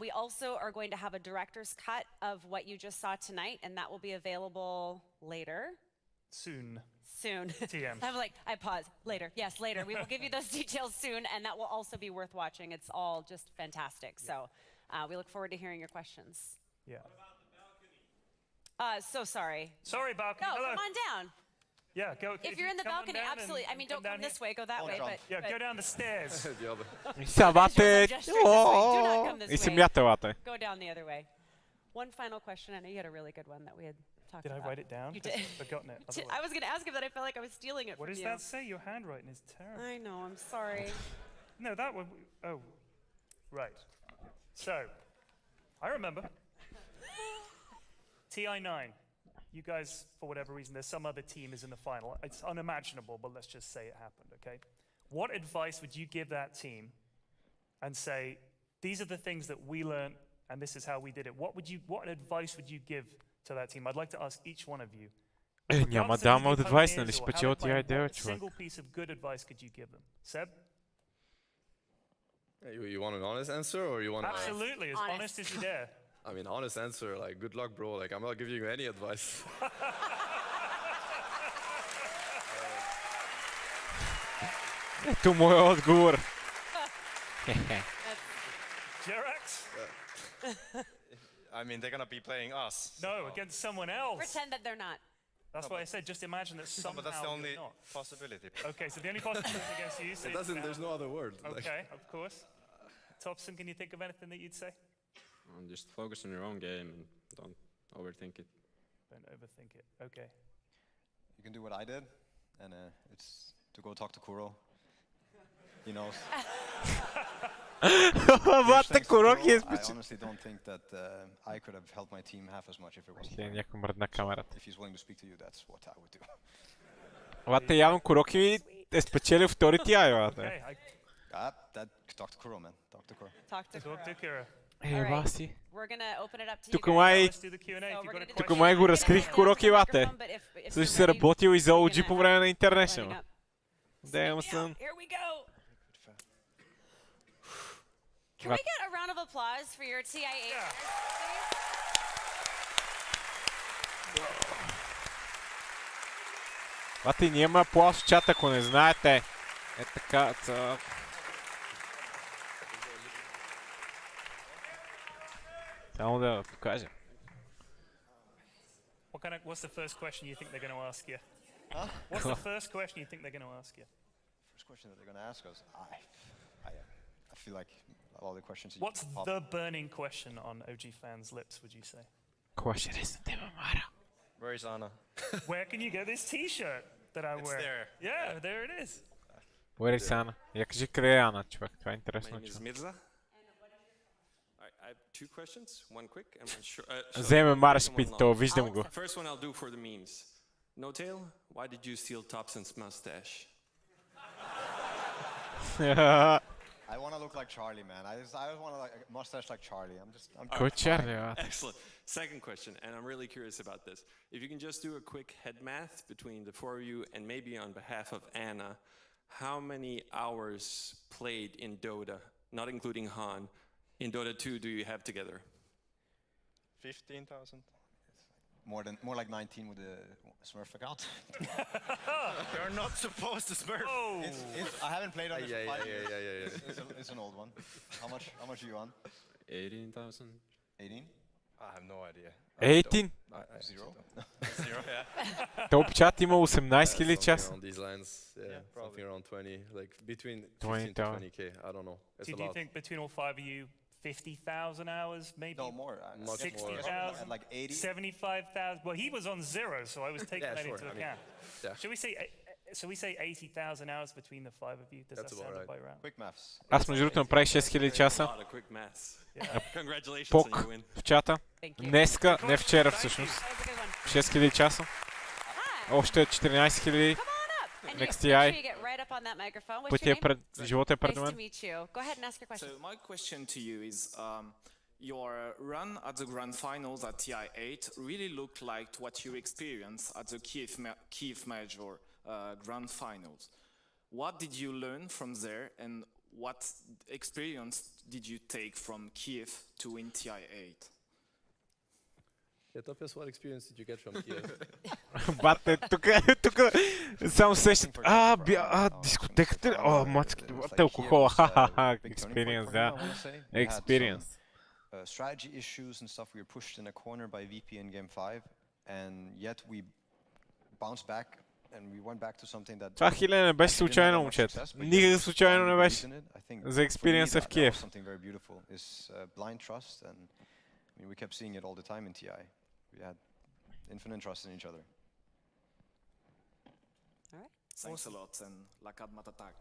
We also are going to have a director's cut of what you just saw tonight, and that will be available later. Soon. TM. I'm like, I pause. Later. Yes, later. We will give you those details soon, and that will also be worth watching. It's all just fantastic. So we look forward to hearing your questions. Yeah. So sorry. Sorry, balcony. No, Hello. come on down. Yeah, go. If you're in the balcony, absolutely. I mean, don't come this way, go that way. But, go down the stairs. Савате! Do not come this И се way. мятавате. Go down the other way. One final question. I know you had a really good one that we had talked Did about. I write it down? You did. I've forgotten it. I was going to ask him, but I felt like I was stealing it What from does you. that say? Your handwriting is terrible. I know. I'm sorry. No, that one. Oh, right. So, I remember. TI9. You guys, for whatever reason, there's some other team is in the final. It's unimaginable, but let's just say it happened, okay? What advice would you give that team and say, these are the things that we learned and this is how we did it? What advice would you give to that team? I'd like to ask each one of you. Няма да има advice, нали спечел TI9, What човек. single piece of good advice could you give them? Seb? You want an honest answer or you want? Absolutely, as honest as you dare. I mean, honest answer. Like, good luck, bro. Like, I'm not giving you any advice. Ето моя отговор. Jerax? I mean, they're gonna be playing us. No, against someone else. Pretend that they're not. That's why I said just imagine that somehow But that's the only you're not. possibility. Okay, so the only possibility against you. So There's no other word. Okay, of course. Thompson, can you think of anything that you'd say? Just focus on your own game and don't overthink it. Don't overthink it. Okay. You can do what I did, and it's to go talk to Kuro. He knows. Вата Куроки е I спечел. honestly don't think that I could have helped my team half as much if it wasn't. Е, някой мръдна камерата. If he's willing to speak to you, that's what I would do. Вата явно Куроки е спечелил втори TI, вата. Talk to Kuro, man. Talk to Kuro. Talk to Kuro. Ева си. We're going to open it up to you Тук guys. май... Тук май го разкрих Куроки, вате. Също се работил и за OG по време на International. Damn, son. Here we go. Can we get a round of applause for your TI8? Вате, ние ме аплауз в чата, ако не знаете. Е така, Само да покажа. What's the first question you think they're going to ask you? Huh? What's the first question you think they're going to ask you? First question that they're going to ask us? I feel like all the questions. What's the burning question on OG fans' lips, would you say? Question is the Mara. Where is Anna? Where can you get this T-shirt that I wear? There. Yeah, there it is. Where is Anna? Я кажи къде е Ана, човек. Това е интересно. My name is Mirza. I have two questions, one quick and one short. Вземе Марш питто, виждам го. First one I'll do for the memes. No tail, why did you steal Thompson's mustache? I want to look like Charlie, man. I want to like a mustache like Charlie. Go Charlie. Excellent. Second question, and I'm really curious about this. If you can just do a quick head math between the four of you and maybe on behalf of Anna, how many hours played in Dota, not including Han, in Dota 2 do you have together? 15,000. More like 19 with the Smurf account. You're not supposed to Smurf. Oh. I haven't played on it for 5 years. Yeah. It's an old one. How much are you on? 18,000. 18? I have no idea. 18? Zero? Zero, yeah. Топ чат има 18 000 часа. Around these lines, something around 20, like between 20 to 20k. I don't know. It's Do a you lot. think between all five of you, 50,000 hours, maybe? No, more. Much 60,000? Like 80? 75,000? Well, he was on zero, so I was taking that into account. Should we say 80,000 hours between the five of you? Does that sound about right? Quick maths. Аз между другото направих 6000 часа. Пок в чата. Днеска, не вчера всъщност. 6000 часа. Още 14 000. Next TI. Пътя е пред... Живота е пред мен. So my question to you is, your run at the Grand Finals at TI8 really looked like what you experienced at the Kyiv Major Grand Finals. What did you learn from there, and what experience did you take from Kyiv to win TI8? Yeah, Topias, what experience did you get from Kyiv? Бате, тук само сещат. Дискотеката. О, мацки, бате, алкохола. Ха-ха-ха, experience, да. Experience. Strategy issues and stuff. We were pushed in a corner by VP in game 5, and yet we bounced back and we went back to something that. Това хиляда не беше случайно, момчета. Никак случайно не беше. За experience в Киев. Something very beautiful is blind trust, and I mean, we kept seeing it all the time in TI. We had infinite trust in each other. All right. Thanks a lot, and Lakad Matatak.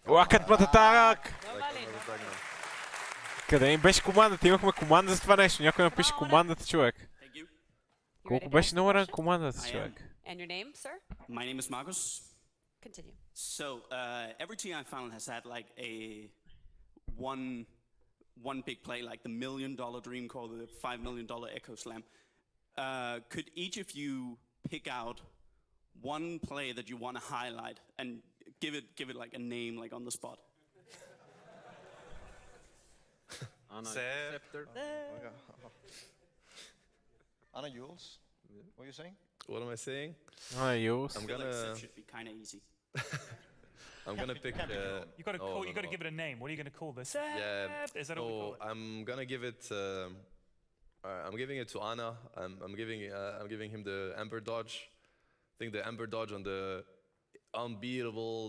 Лакът Мататак! Къде им беше командата? Имахме команда за това нещо. Някой напише командата, човек. Колко беше номера на командата, човек? And your name, sir? My name is Marcus. Continue. So every TI final has had like a one big play, like the $1 million dream call, the $5 million Echo Slam. Could each of you pick out one play that you want to highlight and give it like a name, like on the spot? Anna Jules, what are you saying? What am I saying? Anna Jules. I feel like Seb should be kind of easy. I'm gonna pick. You gotta give it a name. What are you gonna call this? Yeah. Is that what we call it? I'm gonna give it. I'm giving it to Anna. I'm giving him the Ember Dodge. I think the Ember Dodge on the unbeatable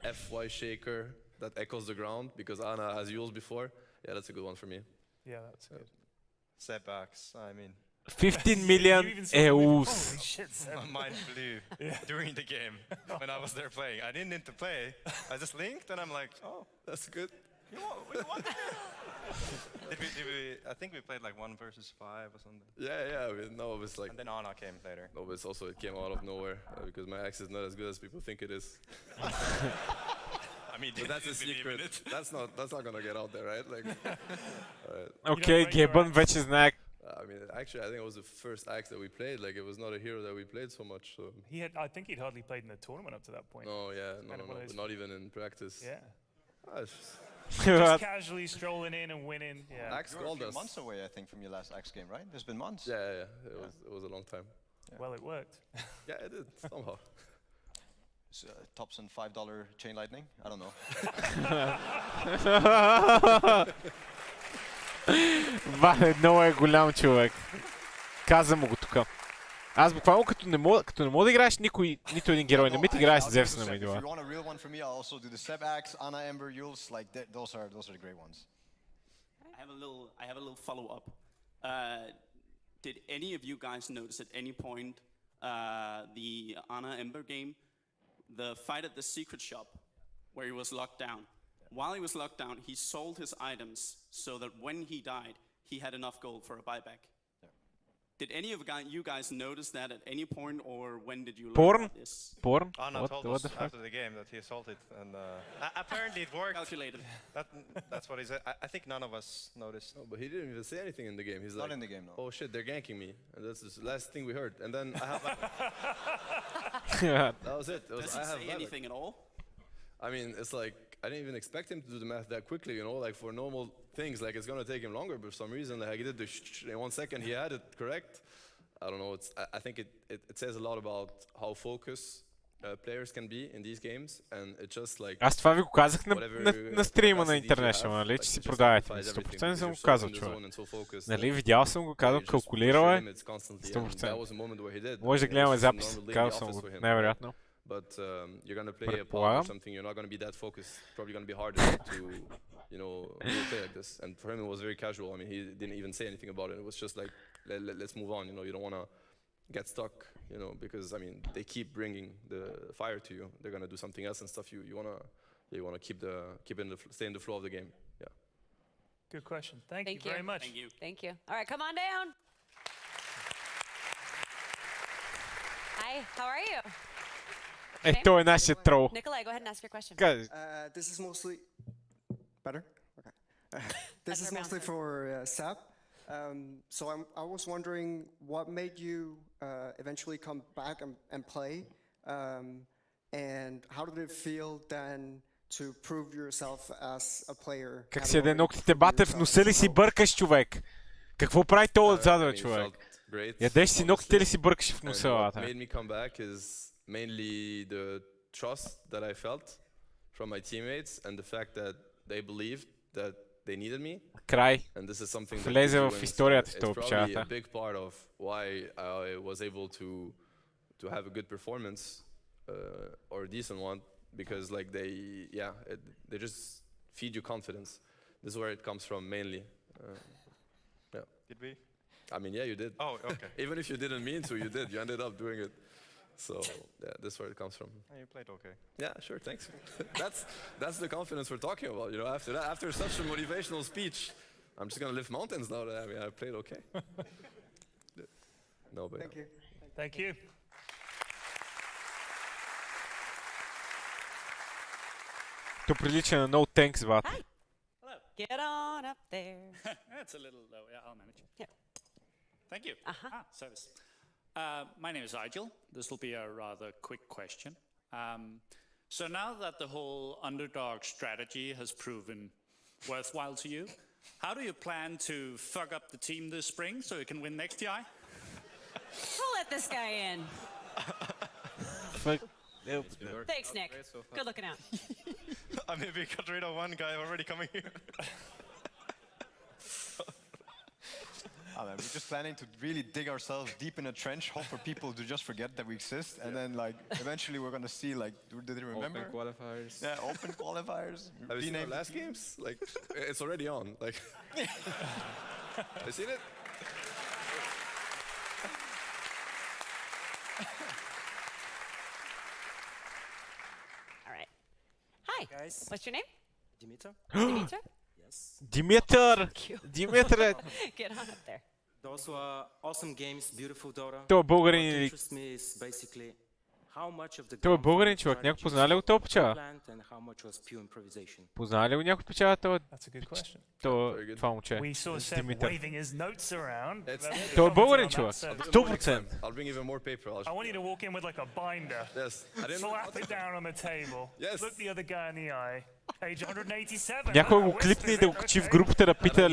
FY shaker that echoes the ground, because Anna has used before. Yeah, that's a good one for me. Yeah, that's good. Setbacks, I mean. 15 million EUs. Holy shit, My mind blew during the game when I was there playing. I didn't need to play. I just linked and I'm like, oh, that's good. You want I think we played like 1 versus 5 or something. Yeah. I mean, no, it was like. And then Anna came later. No, but it came out of nowhere because my axe is not as good as people think it is. I mean, but that's a secret. That's not gonna get out there, right? Like. Okay, Geben вече знае. I mean, actually, I think it was the first axe that we played. Like, it was not a hero that we played so much. So. I think he'd hardly played in the tournament up to that point. No, not even in practice. Yeah. Just casually strolling in and winning. Yeah. Axe called us. Months away, I think, from your last Axe game, right? There's been months. Yeah. It was a long time. Yeah. Well, it worked. Yeah, it did somehow. Thompson $5 chain lightning. I don't know. Вале, много е голям човек. Каза му го тук. Аз буквално като не мога да играеш нито един герой, не ми ти играеш с Зевс на медила. If you want a real one for me, I'll also do the Seb Axe, Anna, Ember, Jules. Like those are the great ones. I have a little follow-up. Did any of you guys notice at any point the Anna Ember game, the fight at the secret shop, where he was locked down? While he was locked down, he sold his items so that when he died, he had enough gold for a buyback. Did any of you guys notice that at any point, or when did you learn about this? Porn? Anna told us after the game that he sold it, and apparently it worked. Calculated. That's what he said. I think none of us noticed. No, but he didn't even say anything in the game. He's not like, in the game, no. Oh shit, they're ganking me, and that's the last thing we heard. And then I have. That was it. Does he say anything at all? I mean, it's like I didn't even expect him to do the math that quickly. You know, like for normal things, like it's gonna take him longer. But for some reason, like he did the in 1 second. He had it correct. I don't know. I think it says a lot about how focused players can be in these games, and it just like. Аз това ви го казах на стрима на International, нали, че си продавате. 100% съм го казал, човек. Нали, видял съм го, казал, калкулирал е. 100%. Може да гледаме запис, казал съм го, най-вероятно. But you're gonna play a pod or something. You're not gonna be that focused. Probably gonna be harder to, play like this. And for him, it was very casual. I mean, he didn't even say anything about it. It was just like, let's move on. You don't want to get stuck. Because I mean, they keep bringing the fire to you. They're gonna do something else and stuff. You wanna stay in the flow of the game. Yeah. Good question. Thank you very much. Thank you. All right, come on down. Hi, how are you? Той е нашия трол. Nikolai, go ahead and ask your question. This is mostly better. Okay. This is mostly for Seb. So I was wondering what made you eventually come back and play, and how did it feel then to prove yourself as a player? Как си яде ногтите, бате, в носа ли си бъркаш, човек? Какво прави то отзад, бе, човек? Ядеш си ногтите ли си бъркаш в носа, бате? What made me come back is mainly the trust that I felt from my teammates and the fact that they believed that they needed me. Край. And this is something Влезе в историята в it's този probably печата. a big part of why I was able to have a good performance or a decent one, because like they just feed you confidence. This is where it comes from mainly. Yeah. Did we? I mean, yeah, you did. Oh, okay. Even if you didn't mean to, you did. You ended up doing it. So yeah, this is where it comes from. You played okay. Yeah, sure, thanks. that's the confidence we're talking about. You know, after that, after such a motivational speech, I'm just gonna lift mountains now. That I played okay. No, but Thank you. Thank you. То прилича на no thanks, бате. Hello. Get on up there. That's a little low. Yeah, I'll manage. Yeah. Thank you. Service. My name is Igil. This will be a rather quick question. So now that the whole underdog strategy has proven worthwhile to you, how do you plan to fuck up the team this spring so you can win next TI? We'll let this guy in. Thanks, Nick. Good looking out. I mean, we got rid of one guy already coming here. We're just planning to really dig ourselves deep in a trench, hope for people to just forget that we exist, and then like eventually we're gonna see like, do they remember? Open qualifiers. Yeah, open qualifiers. Have you seen our last games? Like, it's already on. Like, have you seen it? All right. Hi. Guys. What's your name? Dimitar. Dimitar? Yes. Димитър! Димитър! Get on up there. Those were awesome games, beautiful Dota. Той е българин What или... interests me is basically how much of the Той е grand българин, final човек. Някой strategies познава ли го този печала? planned and how much was pure improvisation. Познава ли го някой печала това? That's a good question. Това момче. We saw Seb Димитър. waving his notes around. Той е българин, човек. I'll bring 100%. I'll bring even more paper. I want you to walk in with like a binder. Yes. I didn't know. Slap it down on the table. Yes. Look the other guy in the eye. Page 187. Някой го клипне и да го качи в групата да пита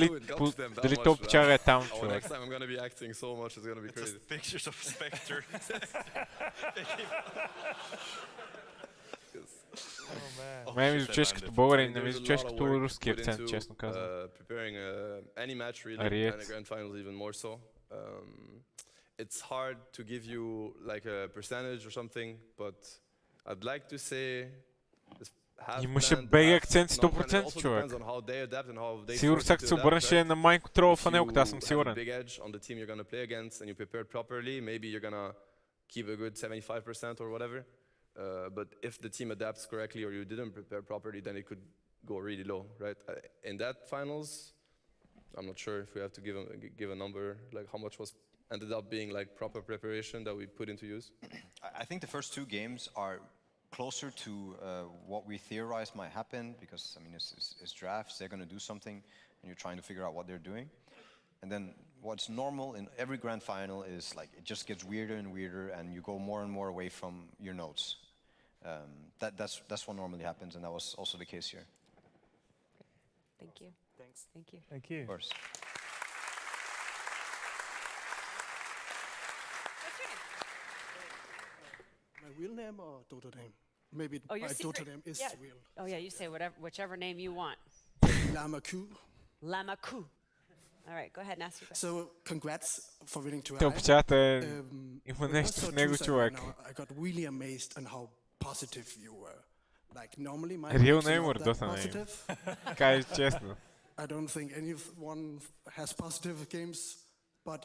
дали този печала е там, Oh, човек. next time I'm gonna be acting so much, it's gonna be crazy. Just pictures of Spectre. Мен ми звучиш като българин, не ми звучиш като руски акцент, честно казвам. Preparing any match really, Ариет. and the grand finals even more so. It's hard to give you like a percentage or something, but I'd like to say Имаше беги акцент 100%, човек. Сигурно сега се обърнеше на майн контрол в анелката, аз съм сигурен. Big edge on the team you're gonna play against and you prepared properly, maybe you're gonna keep a good 75% or whatever. But if the team adapts correctly or you didn't prepare properly, then it could go really low, right? In that finals, I'm not sure if we have to give a number, like how much was ended up being like proper preparation that we put into use. I think the first two games are closer to what we theorize might happen, because I mean it's drafts, they're going to do something and you're trying to figure out what they're doing. And then what's normal in every grand final is like it just gets weirder and weirder and you go more and more away from your notes. That's what normally happens, and that was also the case here. Thank you. Thanks. Thank you. Thank you. Of course. My real name or Dota name? Maybe Oh, your my secret. Dota name is Yeah. real. Oh yeah, you say whichever name you want. Lamaku. Lamaku. All right, go ahead and ask your question. So congrats for winning to Това печата е... Има нещо в него, човек. I got really amazed on how positive you were. Like normally my Real name's name not or that Dota name? positive. Кажи честно. I don't think anyone has positive games, but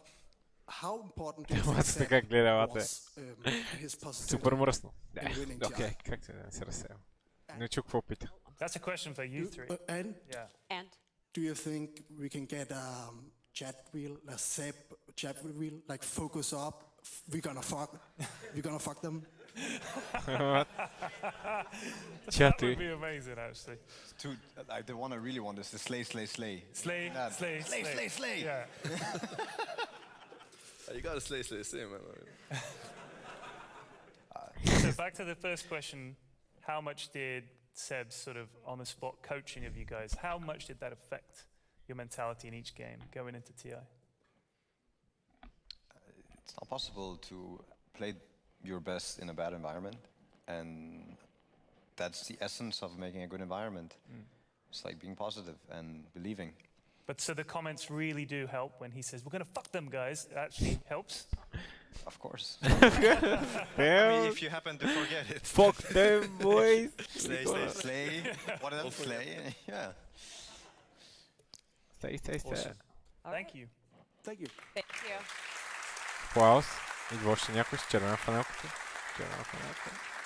how important do you think Мацата that как гледа, бате. was his positivity Супер мръсно. in winning TI? Окей, как се не се разсеял. Не чух какво пита. That's a question for you three. And Yeah. And do you think we can get chat wheel, a chat wheel, like focus up? We're gonna fuck them. That would be amazing, actually. Dude, the one I really want is the slay, slay, slay. Slay, Yeah. slay, Slay, slay, slay. Yeah. You gotta slay, man. So back to the first question, how much did Seb's sort of on-the-spot coaching of you guys, how much did that affect your mentality in each game going into TI? It's not possible to play your best in a bad environment, and that's the essence of making a good environment. It's like being positive and believing. But so the comments really do help when he says, we're going to fuck them, guys. It actually helps. Of course. I mean, if you happen to forget it. Fuck them, boys. Slay, slay, slay. What else? Slay. Yeah. Slay, slay, slay. Awesome. Thank you. Thank you. Thank you. Хвала. Идва още някой с червена фанелката.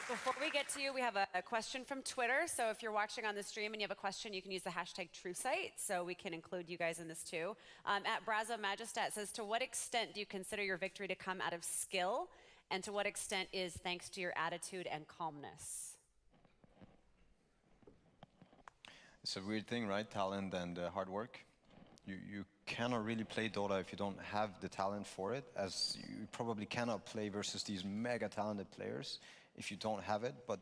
Before we get to you, we have a question from Twitter. So if you're watching on the stream and you have a question, you can use the hashtag TrueSight, so we can include you guys in this too. At Brazo Majestat says, to what extent do you consider your victory to come out of skill, and to what extent is thanks to your attitude and calmness? It's a weird thing, right? Talent and hard work. You cannot really play Dota if you don't have the talent for it, as you probably cannot play versus these mega talented players if you don't have it. But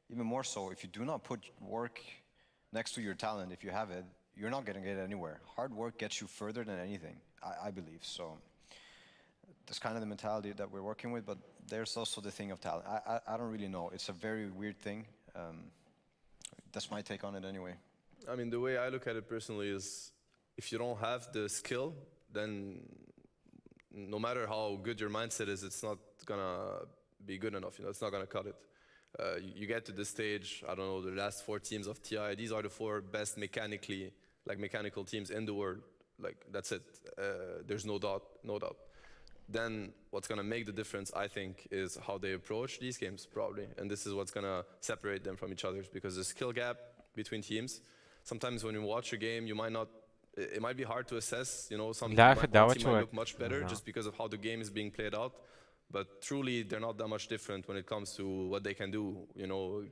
even more so, if you do not put work next to your talent, if you have it, you're not going to get anywhere. Hard work gets you further than anything, I believe. So that's kind of the mentality that we're working with, but there's also the thing of talent. I don't really know. It's a very weird thing. That's my take on it anyway. I mean, the way I look at it personally is, if you don't have the skill, then no matter how good your mindset is, it's not gonna be good enough. You know, it's not gonna cut it. You get to this stage. I don't know, the last 4 teams of TI. These are the 4 best mechanical teams in the world. Like, that's it. There's no doubt. Then what's gonna make the difference, I think, is how they approach these games, probably. And this is what's gonna separate them from each other, because the skill gap between teams. Sometimes when you watch a game, it might be hard to assess, you know, some team might look much better just because of how the game is being played out, but truly they're not that much different when it comes to what they can do, you know,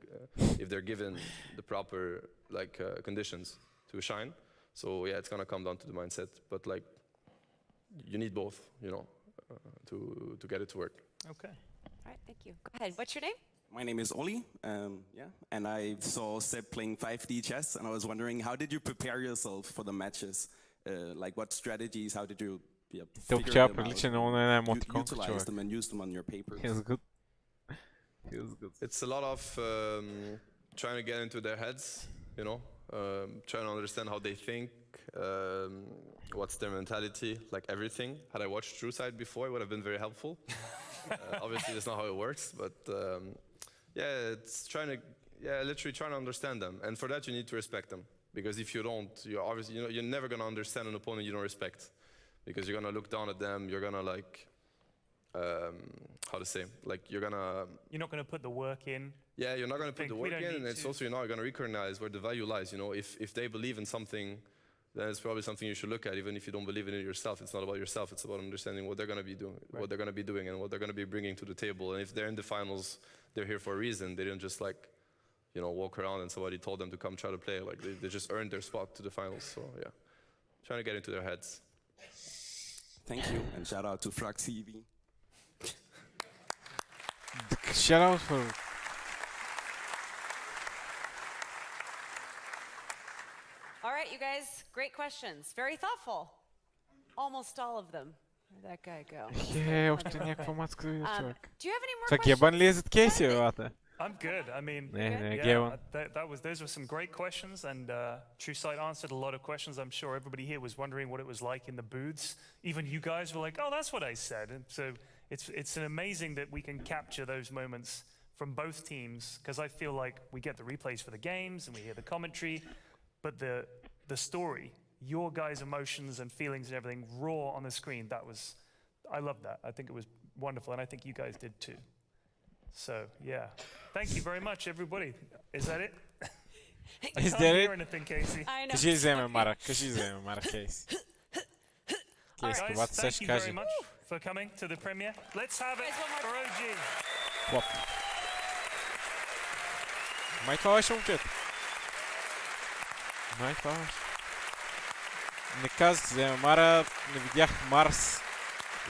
if they're given the proper conditions to shine. So yeah, it's gonna come down to the mindset, but like, you need both, you know, to get it to work. Okay. All right, thank you. Go ahead. What's your name? My name is Oli, and I saw Seb playing 5D chess, and I was wondering, how did you prepare yourself for the matches? Like, what strategies, how did you figure them out, utilize them and use them on your papers? Feels good. It's a lot of trying to get into their heads, you know, trying to understand how they think, what's their mentality, like everything. Had I watched TrueSight before, it would have been very helpful. Obviously, that's not how it works, but yeah, it's literally trying to understand them, and for that you need to respect them, because if you don't, you're never gonna understand an opponent you don't respect, because you're gonna look down at them, you're gonna you're not gonna put the work in. Yeah, you're not gonna put the work in, and it's also, you're not gonna recognize where the value lies. You know, if they believe in something, then it's probably something you should look at, even if you don't believe in it yourself. It's not about yourself, it's about understanding what they're going to be doing, what they're going to be doing, and what they're going to be bringing to the table. And if they're in the finals, they're here for a reason. They didn't just walk around and somebody told them to come try to play. Like, they just earned their spot to the finals. So yeah, trying to get into their heads. Thank you, and shout out to Frag TV. Shout out for... All right, you guys, great questions. Very thoughtful. Almost all of them. Where'd that guy go? Още някаква мацка да видя, човек. Do you have any more questions? Гебан ли е зад Кейси, бе? I'm good. I mean, those were some great questions, and TrueSight answered a lot of questions. I'm sure everybody here was wondering what it was like in the booths. Even you guys were like, "Oh, that's what I said." And so it's amazing that we can capture those moments from both teams, because I feel like we get the replays for the games and we hear the commentary, but the story, your guys' emotions and feelings and everything raw on the screen, I love that. I think it was wonderful, and I think you guys did too. So yeah, thank you very much, everybody. Is that it? Is that it? Anything, Casey? I know. Кажи вземе, Мара, Кейси. Guys, thank you very much for coming to the premiere. Let's have it for OG. Майк това момчета. Май това беше. Не казах, вземе Мара, не видях Марс.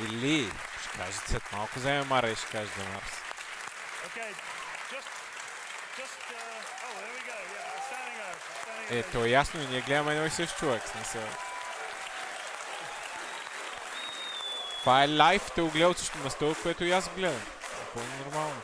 Или, ще кажа след малко, вземе Мара и ще кажа за Марс. Okay, oh, there we go, yeah, standing up. То е ясно и ние гледаме едно и същ човек, смисъл. Това е лайв, те го гледа от същото место, което и аз гледам. Напълно нормално.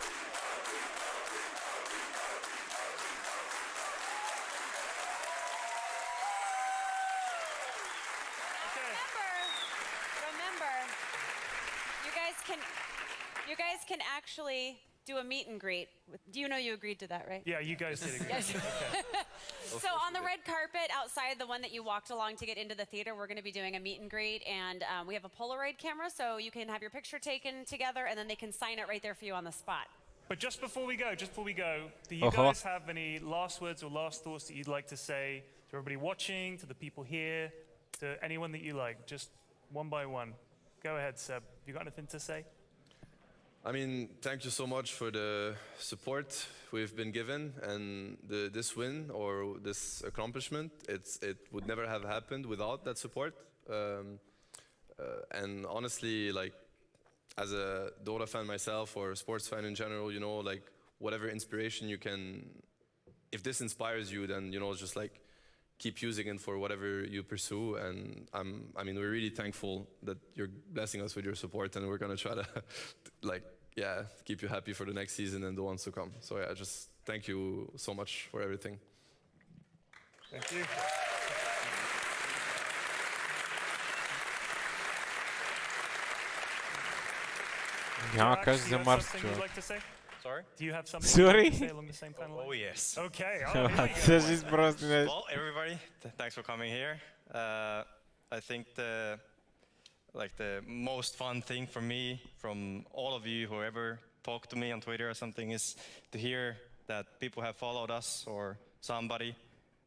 You guys can actually do a meet and greet. Do you know you agreed to that, right? Yeah, you guys did agree. Yes. So on the red carpet outside the one that you walked along to get into the theater, we're going to be doing a meet and greet, and we have a Polaroid camera, so you can have your picture taken together, and then they can sign it right there for you on the spot. But just before we go, do you guys have any last words or last thoughts that you'd like to say to everybody watching, to the people here, to anyone that you like, just one by one? Go ahead, Seb. You got anything to say? I mean, thank you so much for the support we've been given, and this win or this accomplishment. It would never have happened without that support. And honestly, like, as a Dota fan myself or a sports fan in general, you know, like, whatever inspiration you can, if this inspires you, then, you know, just like keep using it for whatever you pursue. And I mean, we're really thankful that you're blessing us with your support, and we're gonna try to like, yeah, keep you happy for the next season and the ones to come. So yeah, just thank you so much for everything. Thank you. Няма кажа за Марс, човек. Sorry? Do you have something Sorry? to say along the same kind of line? Oh yes. Okay. Well, everybody, thanks for coming here. I think the most fun thing for me from all of you, whoever talked to me on Twitter or something, is to hear that people have followed us or somebody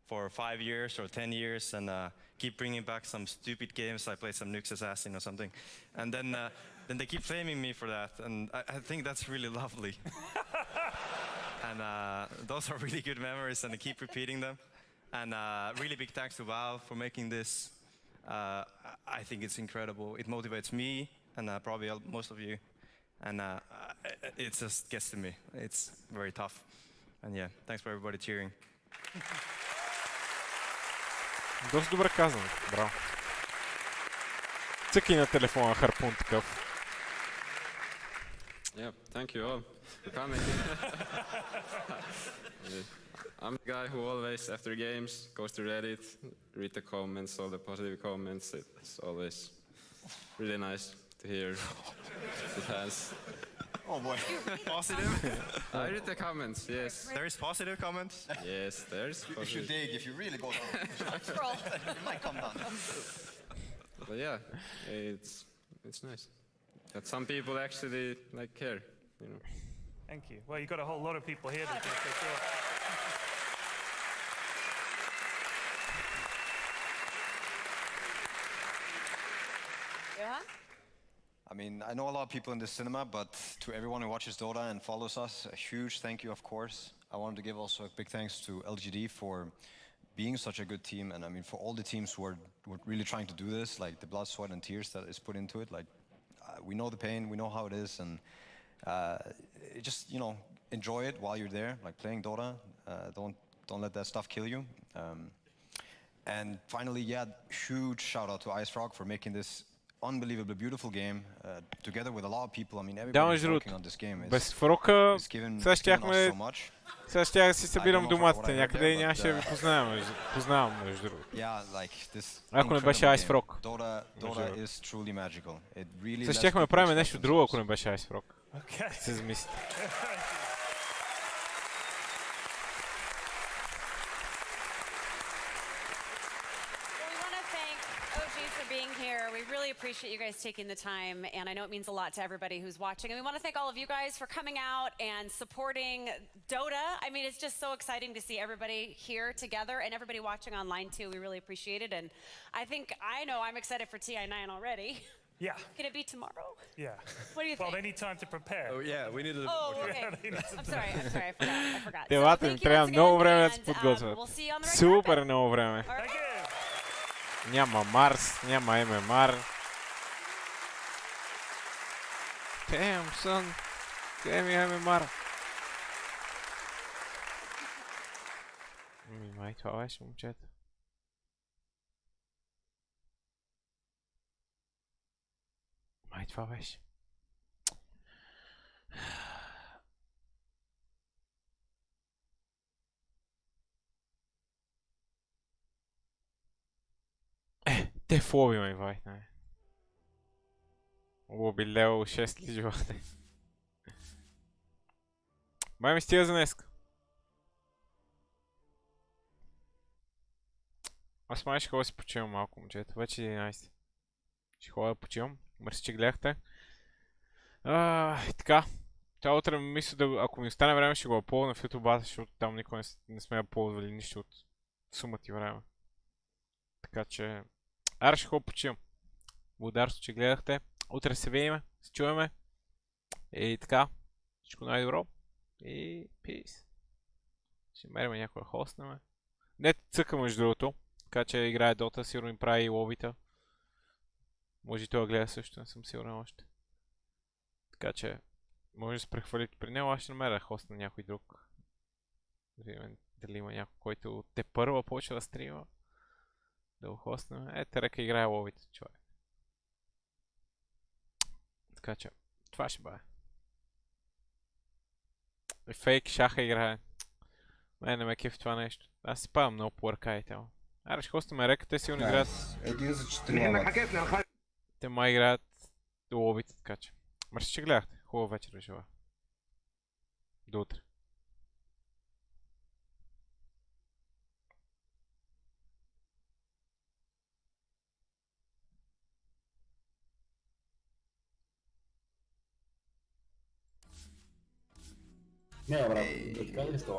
for 5 years or 10 years and keep bringing back some stupid games. I played some Nukes Assassin or something, and then they keep flaming me for that, and I think that's really lovely. And those are really good memories, and I keep repeating them. And really big thanks to Valve for making this. I think it's incredible. It motivates me and probably most of you, and it just gets to me. It's very tough, and yeah, thanks for everybody cheering. Доста добре казано, браво. Цъки на телефона харпун такъв. Yeah, thank you all for coming. I'm the guy who always, after games, goes to Reddit, read the comments, all the positive comments. It's always really nice to hear the fans. Oh boy, positive? I read the comments, yes. There is positive comments? Yes, there's positive. If you dig, if you really go down, it might come down. But yeah, it's nice. That some people actually like care, you know. Thank you. Well, you've got a whole lot of people here that think they care. Yeah? I mean, I know a lot of people in the cinema, but to everyone who watches Dota and follows us, a huge thank you, of course. I wanted to give also a big thanks to LGD for being such a good team, and I mean, for all the teams who are really trying to do this, like the blood, sweat, and tears that is put into it. Like, we know the pain, we know how it is, and just, you know, enjoy it while you're there, like playing Dota. Don't let that stuff kill you. And finally, yeah, huge shout out to IceFrog for making this unbelievably beautiful game together with a lot of people. I mean, everybody's working on this game. Без Фрока, сега щяхме... so much. Сега щях да си събирам доматите някъде и нямаше да ви познавам, между другото. Yeah, like this. Ако не беше IceFrog. Dota is truly magical. It really. Сега щяхме да правим нещо друго, ако не беше IceFrog. Okay. Се замислите. We really appreciate you guys taking the time, and I know it means a lot to everybody who's watching. And we want to thank all of you guys for coming out and supporting Dota. I mean, it's just so exciting to see everybody here together and everybody watching online too. We really appreciate it, and I know I'm excited for TI9 already. Yeah. Can it be tomorrow? Yeah. What do you think? Well, they need time to prepare. Oh yeah, we need a little Oh, more okay. time. I'm sorry, I forgot. Те So, вата thank им you трябва once много again, време да се and, подготвят. we'll see you on the red Супер carpet. много време. All right. Няма Марс, няма ММР. Damn, son. Къде ми е ММР? Май това беше, момчета. Май това беше. Те фоби ме инвайт, не. Лоби лево 6 ли живота? Май ми стига за днеска. Аз май ще ходя да си почивам малко, момчета. Вече 11. Ще ходя да почивам. Мърси, че гледахте. И така. Тя утре мисля да, ако ми остане време, ще го апълна в YouTube база, защото там никой не сме апълвали нищо от сума ти време. Така че... Аре ще ходя почивам. Благодарство, че гледахте. Утре се видиме, се чуваме. И така. Всичко най-добро. И peace. Ще мерим някоя хостнеме. Не цъка между другото. Така че играе Dota, сигурно им прави и лобита. Може и това гледа също, не съм сигурен още. Така че може да се прехвалите при него, аз ще намеря хост на някой друг. Да видим дали има някой, който те първа почва да стрима. Да го хостнем. Терека играе лобита, човек. Така че това ще бъде. И фейк шаха играе. Мене не ме кеф това нещо. Аз си падам много по аркадите. Аре ще хостаме река, те сигурно играят. Един за 4. Те май играят лобите, така че. Мърси, че гледахте. Хубава вечер ви желая. До утре. Не, брат, откъде ли сте?